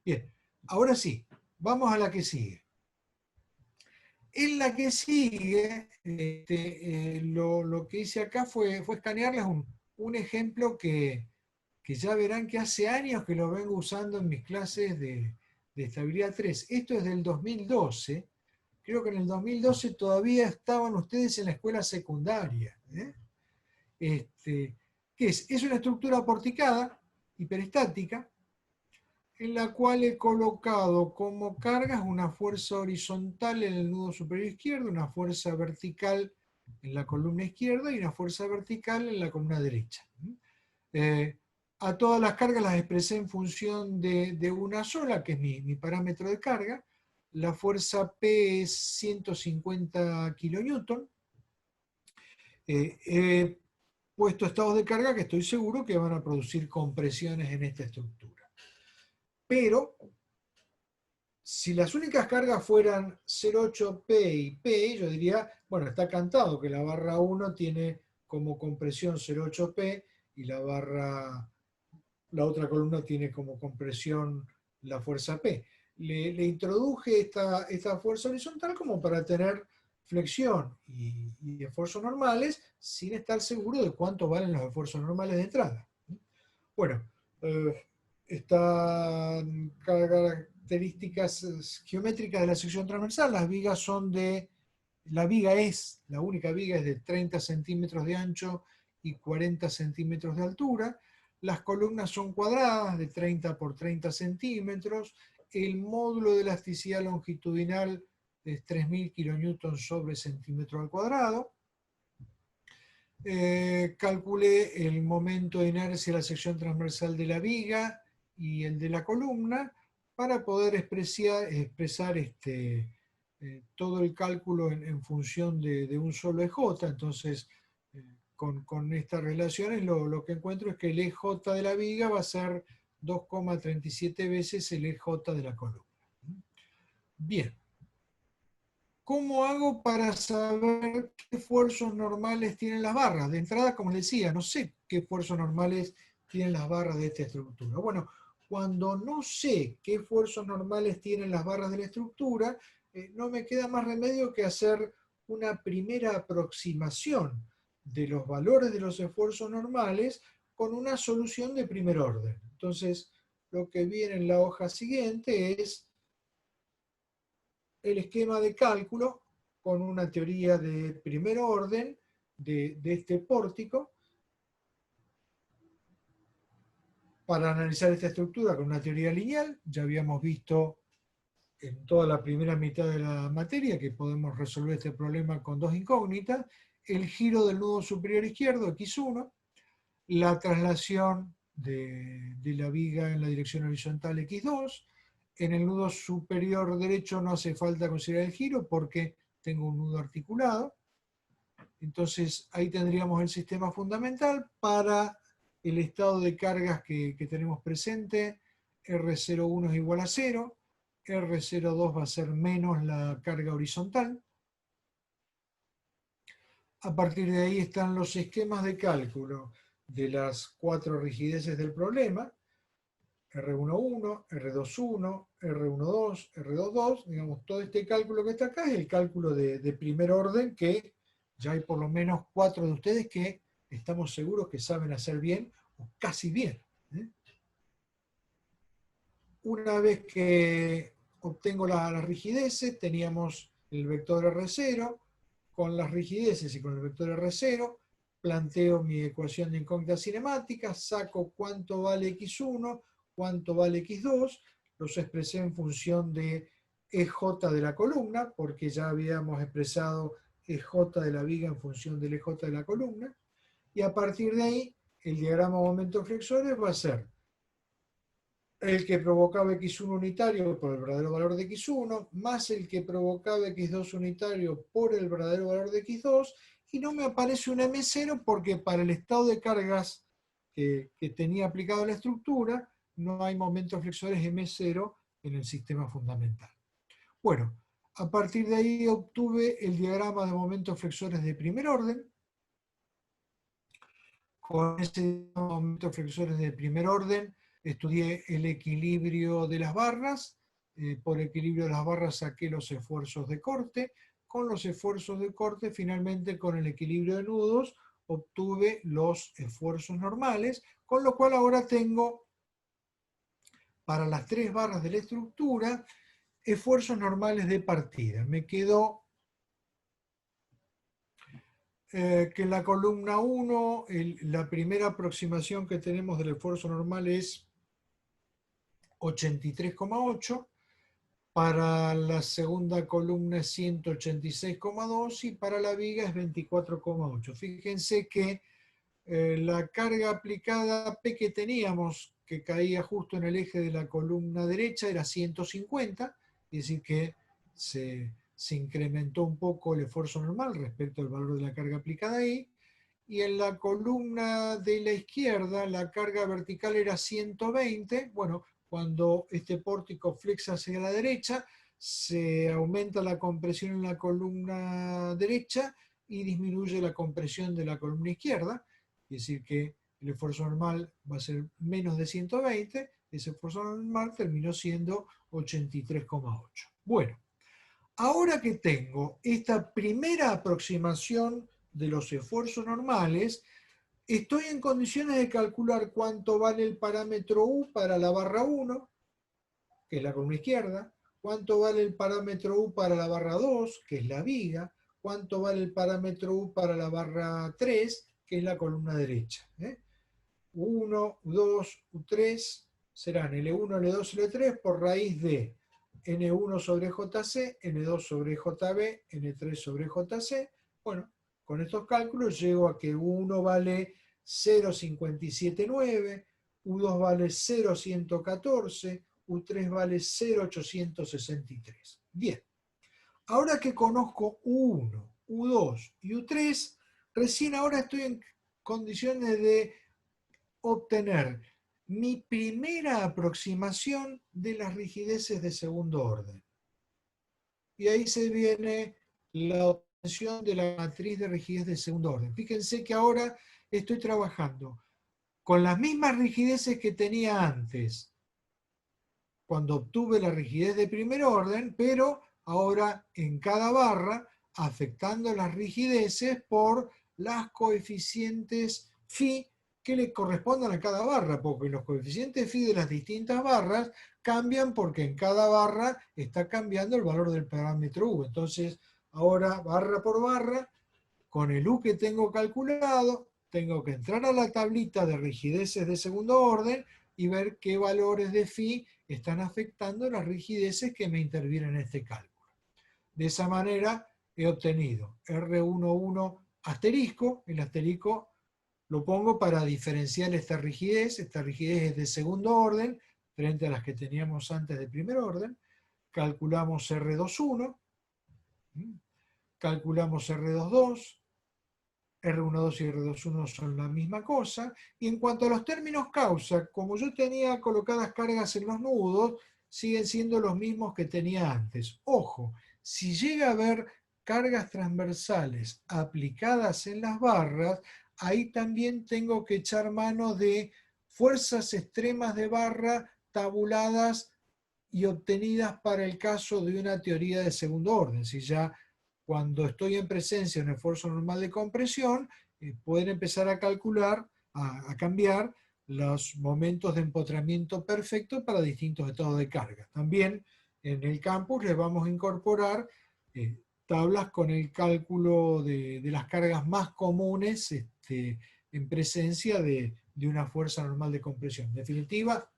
Bien, ahora sí, vamos a la que sigue. En la que sigue, lo que hice acá fue escanearles un ejemplo que ya verán que hace años que lo vengo usando en mis clases de estabilidad 3. Esto es del 2012. Creo que en el 2012 todavía estaban ustedes en la escuela secundaria. ¿Qué es? Es una estructura porticada, hiperestática, en la cual he colocado como cargas una fuerza horizontal en el nudo superior izquierdo, una fuerza vertical en la columna izquierda y una fuerza vertical en la columna derecha. A todas las cargas las expresé en función de una sola, que es mi parámetro de carga. La fuerza P es 150 kilonewton. He puesto estados de carga que estoy seguro que van a producir compresiones en esta estructura. Pero, si las únicas cargas fueran 0,8P y P, yo diría, bueno, está cantado que la barra 1 tiene como compresión 0,8P y la otra columna tiene como compresión la fuerza P. Le introduje esta fuerza horizontal como para tener flexión y esfuerzos normales sin estar seguro de cuánto valen los esfuerzos normales de entrada. Bueno, están características geométricas de la sección transversal. Las vigas son la única viga es de 30 centímetros de ancho y 40 centímetros de altura. Las columnas son cuadradas de 30 por 30 centímetros. El módulo de elasticidad longitudinal es 3.000 kN sobre centímetro al cuadrado. Calculé el momento de inercia de la sección transversal de la viga y el de la columna para poder expresar todo el cálculo en función de un solo EJ. Entonces, con estas relaciones lo que encuentro es que el EJ de la viga va a ser 2,37 veces el EJ de la columna. Bien. ¿Cómo hago para saber qué esfuerzos normales tienen las barras? De entrada, como les decía, no sé qué esfuerzos normales tienen las barras de esta estructura. Bueno, cuando no sé qué esfuerzos normales tienen las barras de la estructura, no me queda más remedio que hacer una primera aproximación de los valores de los esfuerzos normales con una solución de primer orden. Entonces, lo que viene en la hoja siguiente es el esquema de cálculo con una teoría de primer orden de este pórtico para analizar esta estructura con una teoría lineal. Ya habíamos visto en toda la primera mitad de la materia que podemos resolver este problema con dos incógnitas: el giro del nudo superior izquierdo, x1, la traslación de la viga en la dirección horizontal, x2. En el nudo superior derecho no hace falta considerar el giro porque tengo un nudo articulado. Entonces ahí tendríamos el sistema fundamental para el estado de cargas que tenemos presente. R01 es igual a 0, R02 va a ser menos la carga horizontal. A partir de ahí están los esquemas de cálculo de las 4 rigideces del problema. R11, R21, R12, R22, digamos, todo este cálculo que está acá es el cálculo de primer orden, que ya hay por lo menos 4 de ustedes que estamos seguros que saben hacer bien, o casi bien. Una vez que obtengo las rigideces, teníamos el vector R0, con las rigideces y con el vector R0, planteo mi ecuación de incógnita cinemática, saco cuánto vale x1, cuánto vale x2, los expresé en función de EJ de la columna, porque ya habíamos expresado EJ de la viga en función del EJ de la columna, y a partir de ahí, el diagrama de momentos flexores va a ser el que provocaba x1 unitario por el verdadero valor de x1, más el que provocaba x2 unitario por el verdadero valor de x2, y no me aparece un M0 porque para el estado de cargas que tenía aplicado la estructura, no hay momentos flexores M0 en el sistema fundamental. Bueno, a partir de ahí obtuve el diagrama de momentos flexores de primer orden. Con ese momentos flexores de primer orden estudié el equilibrio de las barras. Por equilibrio de las barras saqué los esfuerzos de corte. Con los esfuerzos de corte, finalmente con el equilibrio de nudos, obtuve los esfuerzos normales, con lo cual ahora tengo para las 3 barras de la estructura esfuerzos normales de partida. Me quedó que en la columna 1, la primera aproximación que tenemos del esfuerzo normal es 83,8. Para la segunda columna es 186,2 y para la viga es 24,8. Fíjense que la carga aplicada P que teníamos, que caía justo en el eje de la columna derecha, era 150, es decir que se incrementó un poco el esfuerzo normal respecto al valor de la carga aplicada ahí. Y en la columna de la izquierda la carga vertical era 120. Bueno, cuando este pórtico flexa hacia la derecha, se aumenta la compresión en la columna derecha y disminuye la compresión de la columna izquierda. Es decir que el esfuerzo normal va a ser menos de 120, ese esfuerzo normal terminó siendo 83,8. Bueno, ahora que tengo esta primera aproximación de los esfuerzos normales, estoy en condiciones de calcular cuánto vale el parámetro U para la barra 1, que es la columna izquierda, cuánto vale el parámetro U para la barra 2, que es la viga, cuánto vale el parámetro U para la barra 3, que es la columna derecha. U1, U2, U3 serán L1, L2, L3 por raíz de N1 sobre JC, N2 sobre JB, N3 sobre JC. Bueno, con estos cálculos llego a que U1 vale 0,579, U2 vale 0,114, U3 vale 0,863. Bien, ahora que conozco U1, U2 y U3, recién ahora estoy en condiciones de obtener mi primera aproximación de las rigideces de segundo orden. Y ahí se viene la obtención de la matriz de rigidez de segundo orden. Fíjense que ahora estoy trabajando con las mismas rigideces que tenía antes, cuando obtuve la rigidez de primer orden, pero ahora en cada barra, afectando las rigideces por las coeficientes phi que le correspondan a cada barra, porque los coeficientes phi de las distintas barras cambian porque en cada barra está cambiando el valor del parámetro U. Entonces, ahora barra por barra, con el U que tengo calculado, tengo que entrar a la tablita de rigideces de segundo orden y ver qué valores de phi están afectando las rigideces que me intervienen en este cálculo. De esa manera he obtenido R11 asterisco, el asterisco lo pongo para diferenciar esta rigidez es de segundo orden frente a las que teníamos antes de primer orden. Calculamos R21, calculamos R22, R12 y R21 son la misma cosa. Y en cuanto a los términos causa, como yo tenía colocadas cargas en los nudos, siguen siendo los mismos que tenía antes. Ojo, si llega a haber cargas transversales aplicadas en las barras, ahí también tengo que echar mano de fuerzas extremas de barra tabuladas y obtenidas para el caso de una teoría de segundo orden. Si ya cuando estoy en presencia de un esfuerzo normal de compresión, pueden empezar a calcular, a cambiar los momentos de empotramiento perfecto para distintos estados de carga. También en el campus les vamos a incorporar tablas con el cálculo de las cargas más comunes en presencia de una fuerza normal de compresión. En definitiva,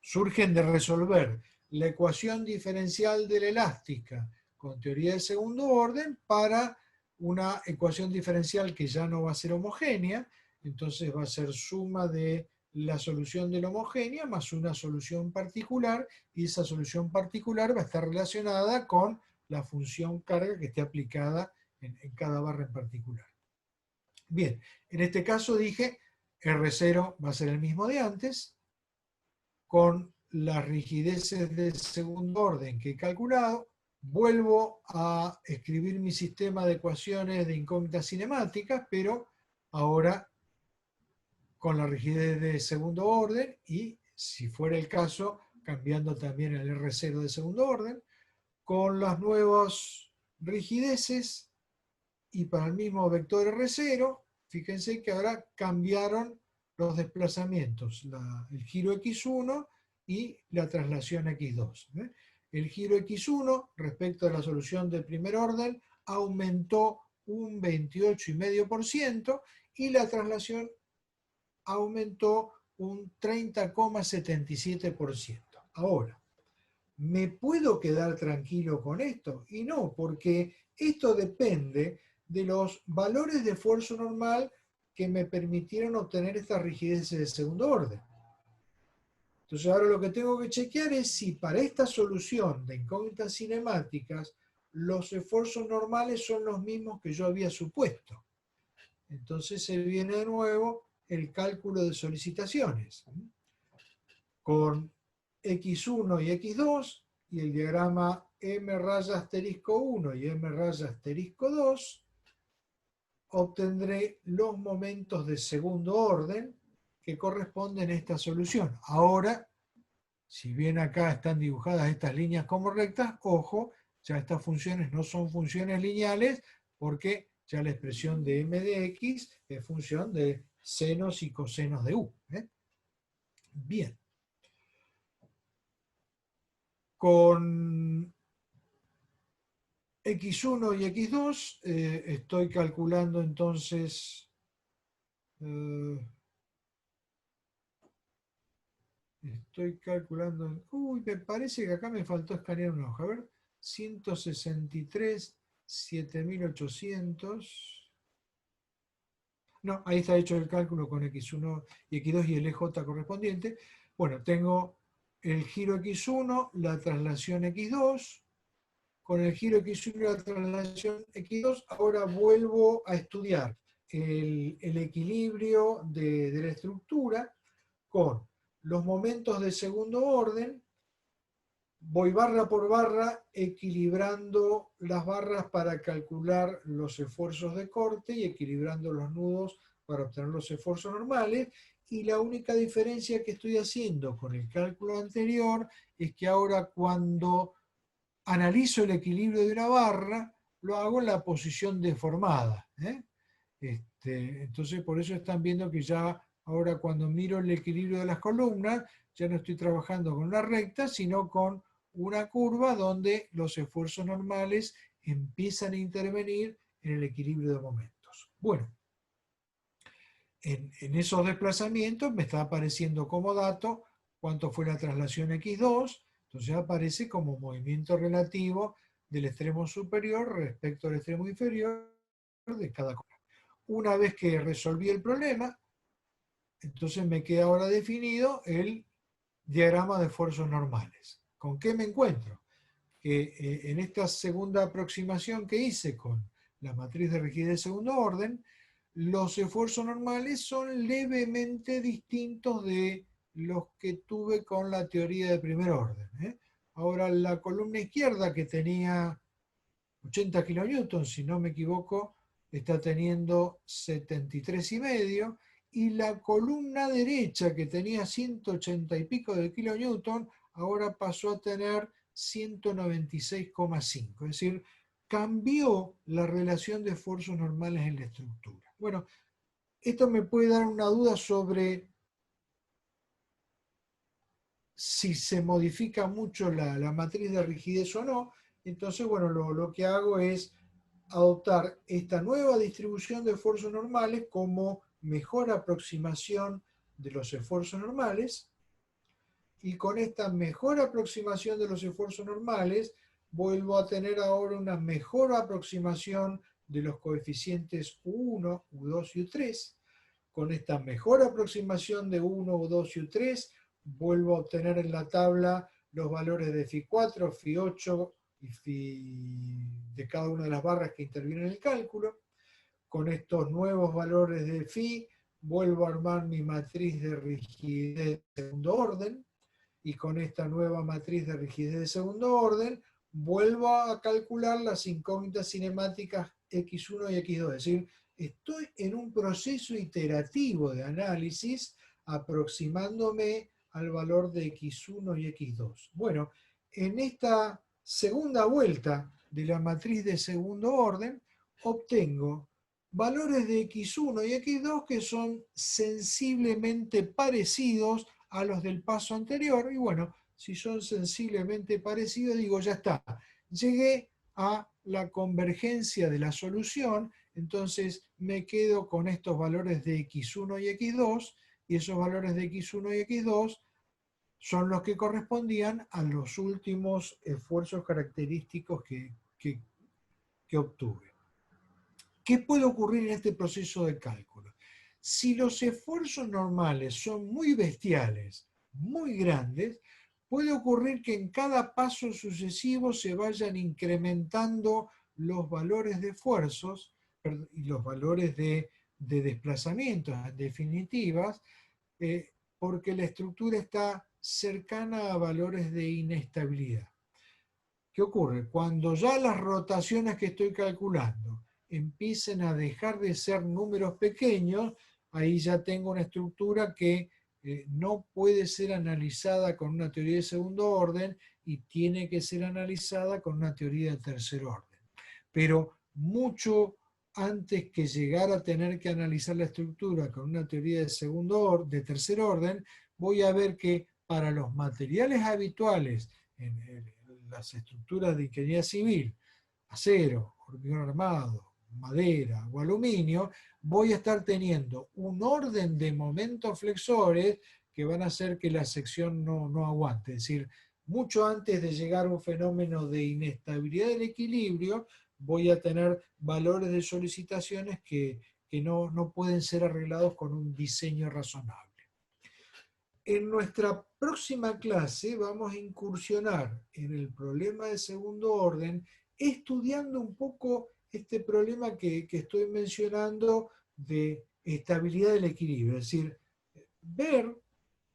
surgen de resolver la ecuación diferencial de la elástica con teoría de segundo orden para una ecuación diferencial que ya no va a ser homogénea, entonces va a ser suma de la solución de la homogénea más una solución particular, y esa solución particular va a estar relacionada con la función carga que esté aplicada en cada barra en particular. Bien, en este caso dije R0 va a ser el mismo de antes, con las rigideces de segundo orden que he calculado. Vuelvo a escribir mi sistema de ecuaciones de incógnitas cinemáticas, pero ahora con la rigidez de segundo orden y, si fuera el caso, cambiando también el R0 de segundo orden, con las nuevas rigideces y para el mismo vector R0, fíjense que ahora cambiaron los desplazamientos, el giro X1 y la traslación X2. El giro X1 respecto a la solución del primer orden aumentó un 28,5% y la traslación aumentó un 30,77%. Ahora, ¿me puedo quedar tranquilo con esto? Y no, porque esto depende de los valores de esfuerzo normal que me permitieron obtener estas rigideces de segundo orden. Entonces ahora lo que tengo que chequear es si para esta solución de incógnitas cinemáticas los esfuerzos normales son los mismos que yo había supuesto. Entonces se viene de nuevo el cálculo de solicitaciones con X1 y X2 y el diagrama M raya asterisco 1 y M raya asterisco 2, obtendré los momentos de segundo orden que corresponden a esta solución. Ahora, si bien acá están dibujadas estas líneas como rectas, ojo, ya estas funciones no son funciones lineales porque ya la expresión de m de x es función de senos y cosenos de u. Bien. Con X1 y X2 estoy calculando entonces uy, me parece que acá me faltó escanear una hoja, a ver, 163, 7800, no, ahí está hecho el cálculo con X1 y X2 y el EJ correspondiente. Bueno, tengo el giro X1, la traslación X2, con el giro X1 y la traslación X2, ahora vuelvo a estudiar el equilibrio de la estructura con los momentos de segundo orden, voy barra por barra equilibrando las barras para calcular los esfuerzos de corte y equilibrando los nudos para obtener los esfuerzos normales. Y la única diferencia que estoy haciendo con el cálculo anterior es que ahora cuando analizo el equilibrio de una barra, lo hago en la posición deformada. Entonces, por eso están viendo que ya ahora cuando miro el equilibrio de las columnas, ya no estoy trabajando con una recta, sino con una curva donde los esfuerzos normales empiezan a intervenir en el equilibrio de momentos. Bueno, en esos desplazamientos me está apareciendo como dato cuánto fue la traslación X2, entonces aparece como movimiento relativo del extremo superior respecto al extremo inferior de cada columna. Una vez que resolví el problema, entonces me queda ahora definido el diagrama de esfuerzos normales. ¿Con qué me encuentro? Que en esta segunda aproximación que hice con la matriz de rigidez de segundo orden, los esfuerzos normales son levemente distintos de los que tuve con la teoría de primer orden. Ahora, la columna izquierda, que tenía 80 kN, si no me equivoco, está teniendo 73,5, y la columna derecha, que tenía 180 y pico de kilonewton, ahora pasó a tener 196,5. Es decir, cambió la relación de esfuerzos normales en la estructura. Bueno, esto me puede dar una duda sobre si se modifica mucho la matriz de rigidez o no. Entonces, bueno, lo que hago es adoptar esta nueva distribución de esfuerzos normales como mejor aproximación de los esfuerzos normales, y con esta mejor aproximación de los esfuerzos normales vuelvo a tener ahora una mejor aproximación de los coeficientes U1, U2 y U3. Con esta mejor aproximación de U1, U2 y U3 vuelvo a obtener en la tabla los valores de Φ4, Φ8 y Φ de cada una de las barras que intervienen en el cálculo. Con estos nuevos valores de Φ vuelvo a armar mi matriz de rigidez de segundo orden, y con esta nueva matriz de rigidez de segundo orden vuelvo a calcular las incógnitas cinemáticas X1 y X2. Es decir, estoy en un proceso iterativo de análisis aproximándome al valor de X1 y X2. Bueno, en esta segunda vuelta de la matriz de segundo orden obtengo valores de X1 y X2 que son sensiblemente parecidos a los del paso anterior, y bueno, si son sensiblemente parecidos, digo, ya está, llegué a la convergencia de la solución, entonces me quedo con estos valores de X1 y X2, y esos valores de X1 y X2 son los que correspondían a los últimos esfuerzos característicos que obtuve. ¿Qué puede ocurrir en este proceso de cálculo? Si los esfuerzos normales son muy bestiales, muy grandes, puede ocurrir que en cada paso sucesivo se vayan incrementando los valores de esfuerzos y los valores de desplazamientos, en definitivas, porque la estructura está cercana a valores de inestabilidad. ¿Qué ocurre? Cuando ya las rotaciones que estoy calculando empiecen a dejar de ser números pequeños, ahí ya tengo una estructura que no puede ser analizada con una teoría de segundo orden y tiene que ser analizada con una teoría de tercer orden. Pero mucho antes que llegar a tener que analizar la estructura con una teoría de segundo orden, de tercer orden, voy a ver que para los materiales habituales en las estructuras de ingeniería civil, acero, hormigón armado, madera o aluminio, voy a estar teniendo un orden de momentos flexores que van a hacer que la sección no aguante. Es decir, mucho antes de llegar a un fenómeno de inestabilidad del equilibrio, voy a tener valores de solicitaciones que no pueden ser arreglados con un diseño razonable. En nuestra próxima clase vamos a incursionar en el problema de segundo orden, estudiando un poco este problema que estoy mencionando de estabilidad del equilibrio. Es decir, ver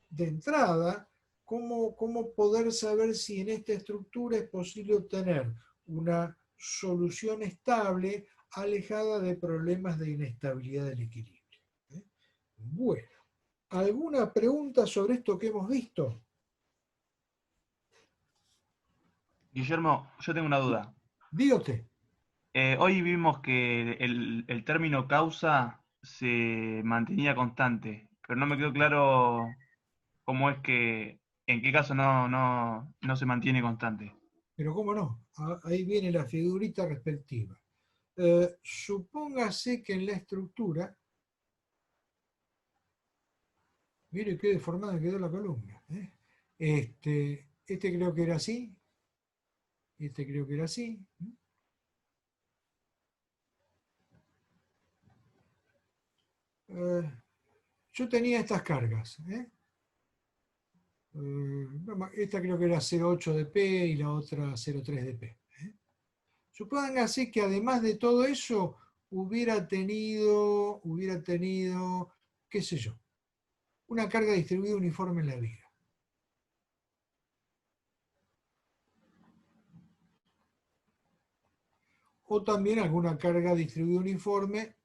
de entrada cómo poder saber si en esta estructura es posible obtener una solución estable alejada de problemas de inestabilidad del equilibrio. Bueno. ¿Alguna pregunta sobre esto que hemos visto? Guillermo, yo tengo una duda. Diga usted. Hoy vimos que el término causa se mantenía constante, pero no me quedó claro cómo es que, en qué caso no se mantiene constante. Pero cómo no, ahí viene la figurita respectiva. Supóngase que en la estructura, mire qué deformada quedó la columna. Este creo que era así, este creo que era así. Yo tenía estas cargas. Esta creo que era 0,8 de P y la otra 0,3 de P. Supóngase que además de todo eso hubiera tenido, qué sé yo, una carga distribuida uniforme en la viga. O también alguna carga distribuida uniforme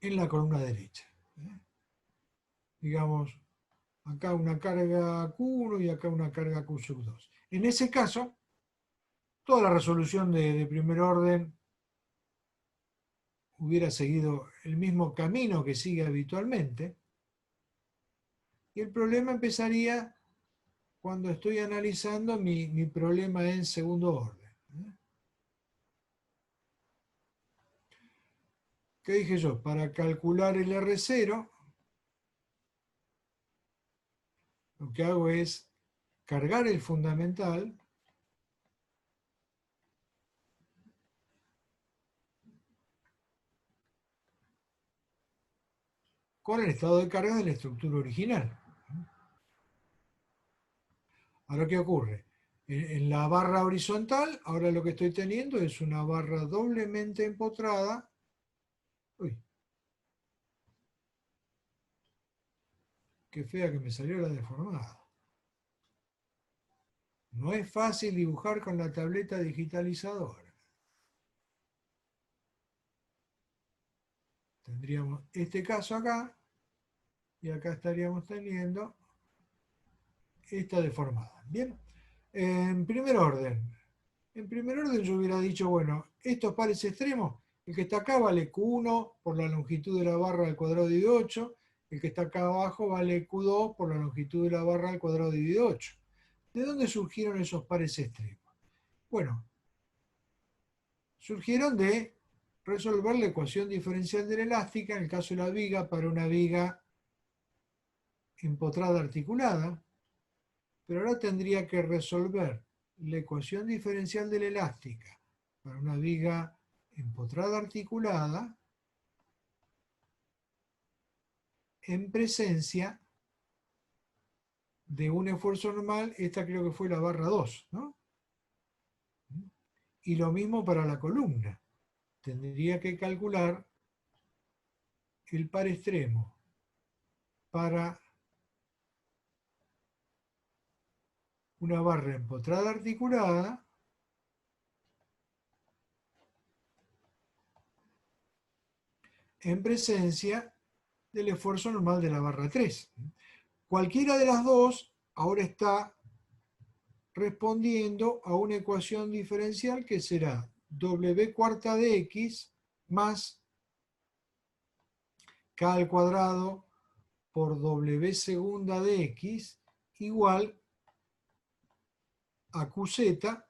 en la columna derecha. Digamos, acá una carga Q1 y acá una carga Q sub 2. En ese caso, toda la resolución de primer orden hubiera seguido el mismo camino que sigue habitualmente, y el problema empezaría cuando estoy analizando mi problema en segundo orden. ¿Qué dije yo? Para calcular el R0, lo que hago es cargar el fundamental con el estado de carga de la estructura original. Ahora, ¿qué ocurre? En la barra horizontal, ahora lo que estoy teniendo es una barra doblemente empotrada. Uy, qué fea que me salió la deformada. No es fácil dibujar con la tableta digitalizadora. Tendríamos este caso acá, y acá estaríamos teniendo esta deformada. Bien, en primer orden yo hubiera dicho, bueno, estos pares extremos, el que está acá vale Q1 por la longitud de la barra al cuadrado dividido 8, el que está acá abajo vale Q2 por la longitud de la barra al cuadrado dividido 8. ¿De dónde surgieron esos pares extremos? Bueno, surgieron de resolver la ecuación diferencial de la elástica, en el caso de la viga, para una viga empotrada articulada, pero ahora tendría que resolver la ecuación diferencial de la elástica para una viga empotrada articulada en presencia de un esfuerzo normal, esta creo que fue la barra 2, ¿no? Y lo mismo para la columna. Tendría que calcular el par extremo para una barra empotrada articulada en presencia del esfuerzo normal de la barra 3. Cualquiera de las dos ahora está respondiendo a una ecuación diferencial que será w cuarta de x más k al cuadrado por w segunda de x igual a qz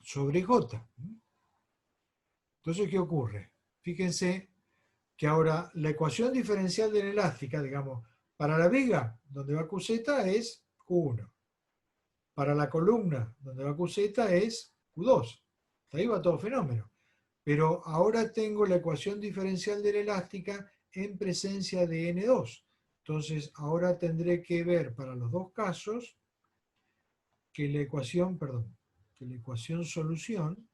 sobre j. Entonces, ¿qué ocurre? Fíjense que ahora la ecuación diferencial de la elástica, digamos, para la viga, donde va qz, es q1. Para la columna, donde va qz, es q2. Hasta ahí va todo fenómeno. Pero ahora tengo la ecuación diferencial de la elástica en presencia de n2. Entonces, ahora tendré que ver para los dos casos que la ecuación, solución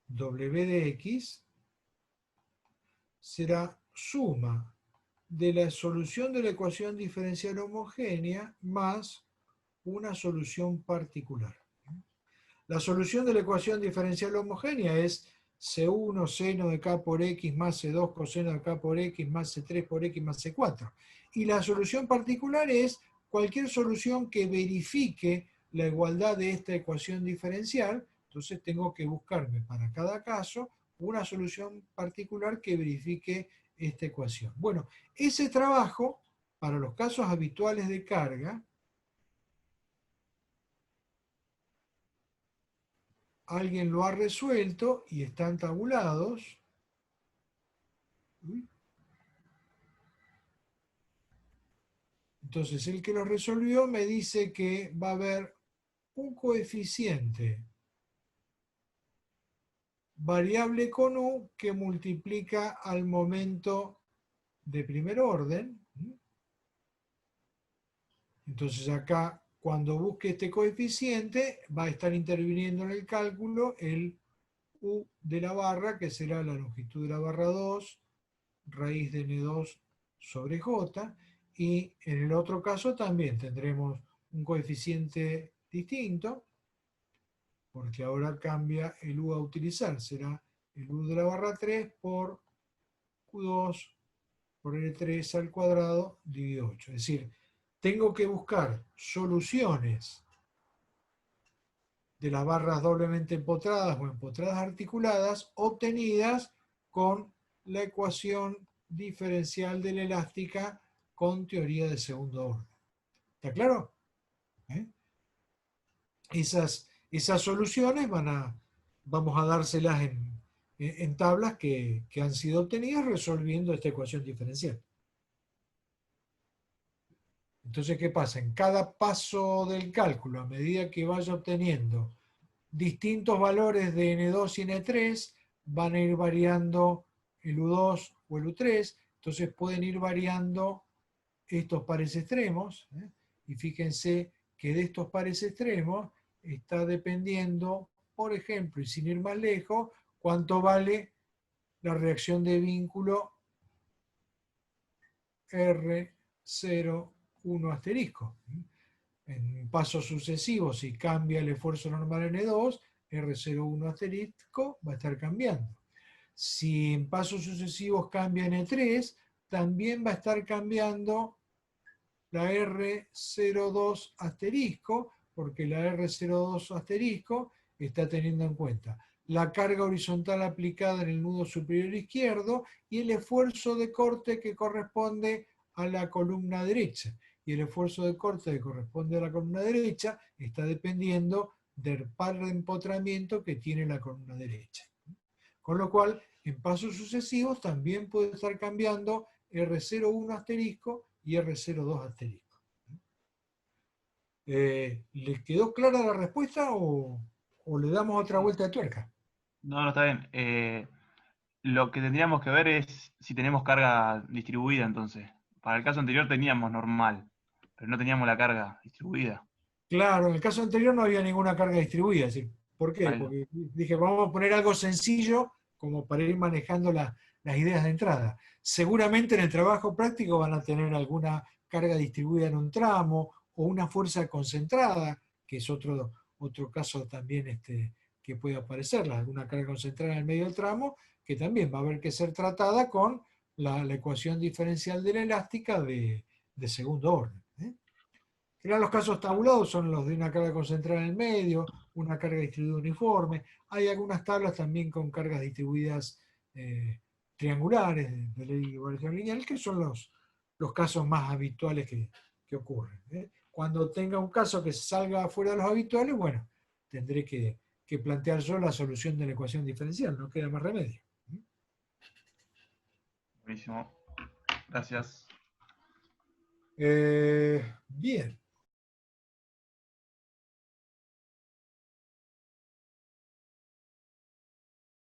w de x será suma de la solución de la ecuación diferencial homogénea más una solución particular. La solución de la ecuación diferencial homogénea es C1 seno de k por x más C2 coseno de k por x más C3 por x más C4. Y la solución particular es cualquier solución que verifique la igualdad de esta ecuación diferencial. Entonces tengo que buscarme para cada caso una solución particular que verifique esta ecuación. Bueno, ese trabajo, para los casos habituales de carga, alguien lo ha resuelto y están tabulados. Entonces, el que lo resolvió me dice que va a haber un coeficiente variable con u que multiplica al momento de primer orden. Entonces acá, cuando busque este coeficiente, va a estar interviniendo en el cálculo el u de la barra, que será la longitud de la barra 2, raíz de n2 sobre j, y en el otro caso también tendremos un coeficiente distinto, porque ahora cambia el u a utilizar, será el u de la barra 3 por q2 por l3 al cuadrado dividido 8. Es decir, tengo que buscar soluciones de las barras doblemente empotradas o empotradas articuladas obtenidas con la ecuación diferencial de la elástica con teoría de segundo orden. ¿Está claro? Esas soluciones vamos a dárselas en tablas que han sido obtenidas resolviendo esta ecuación diferencial. Entonces, ¿qué pasa? En cada paso del cálculo, a medida que vaya obteniendo distintos valores de N2 y N3, van a ir variando el U2 o el U3, entonces pueden ir variando estos pares extremos, y fíjense que de estos pares extremos está dependiendo, por ejemplo, y sin ir más lejos, cuánto vale la reacción de vínculo R01 asterisco. En pasos sucesivos, si cambia el esfuerzo normal N2, R01 asterisco va a estar cambiando. Si en pasos sucesivos cambia N3, también va a estar cambiando la R02 asterisco, porque la R02 asterisco está teniendo en cuenta la carga horizontal aplicada en el nudo superior izquierdo y el esfuerzo de corte que corresponde a la columna derecha. Y el esfuerzo de corte que corresponde a la columna derecha está dependiendo del par de empotramiento que tiene la columna derecha. Con lo cual, en pasos sucesivos también puede estar cambiando R01 asterisco y R02 asterisco. ¿Les quedó clara la respuesta o le damos otra vuelta de tuerca? No, no está bien. Lo que tendríamos que ver es si tenemos carga distribuida entonces. Para el caso anterior teníamos normal, pero no teníamos la carga distribuida. Claro, en el caso anterior no había ninguna carga distribuida. ¿Sí? ¿Por qué? Ahí. Porque dije, vamos a poner algo sencillo como para ir manejando las ideas de entrada. Seguramente en el trabajo práctico van a tener alguna carga distribuida en un tramo o una fuerza concentrada, que es otro caso también que puede aparecer, alguna carga concentrada en el medio del tramo, que también va a haber que ser tratada con la ecuación diferencial de la elástica de segundo orden. En general, los casos tabulados son los de una carga concentrada en el medio, una carga distribuida uniforme. Hay algunas tablas también con cargas distribuidas triangulares de ley de variación lineal, que son los casos más habituales que ocurren. Cuando tenga un caso que salga fuera de los habituales, bueno, tendré que plantear yo la solución de la ecuación diferencial, no queda más remedio. Buenísimo. Gracias. Bien.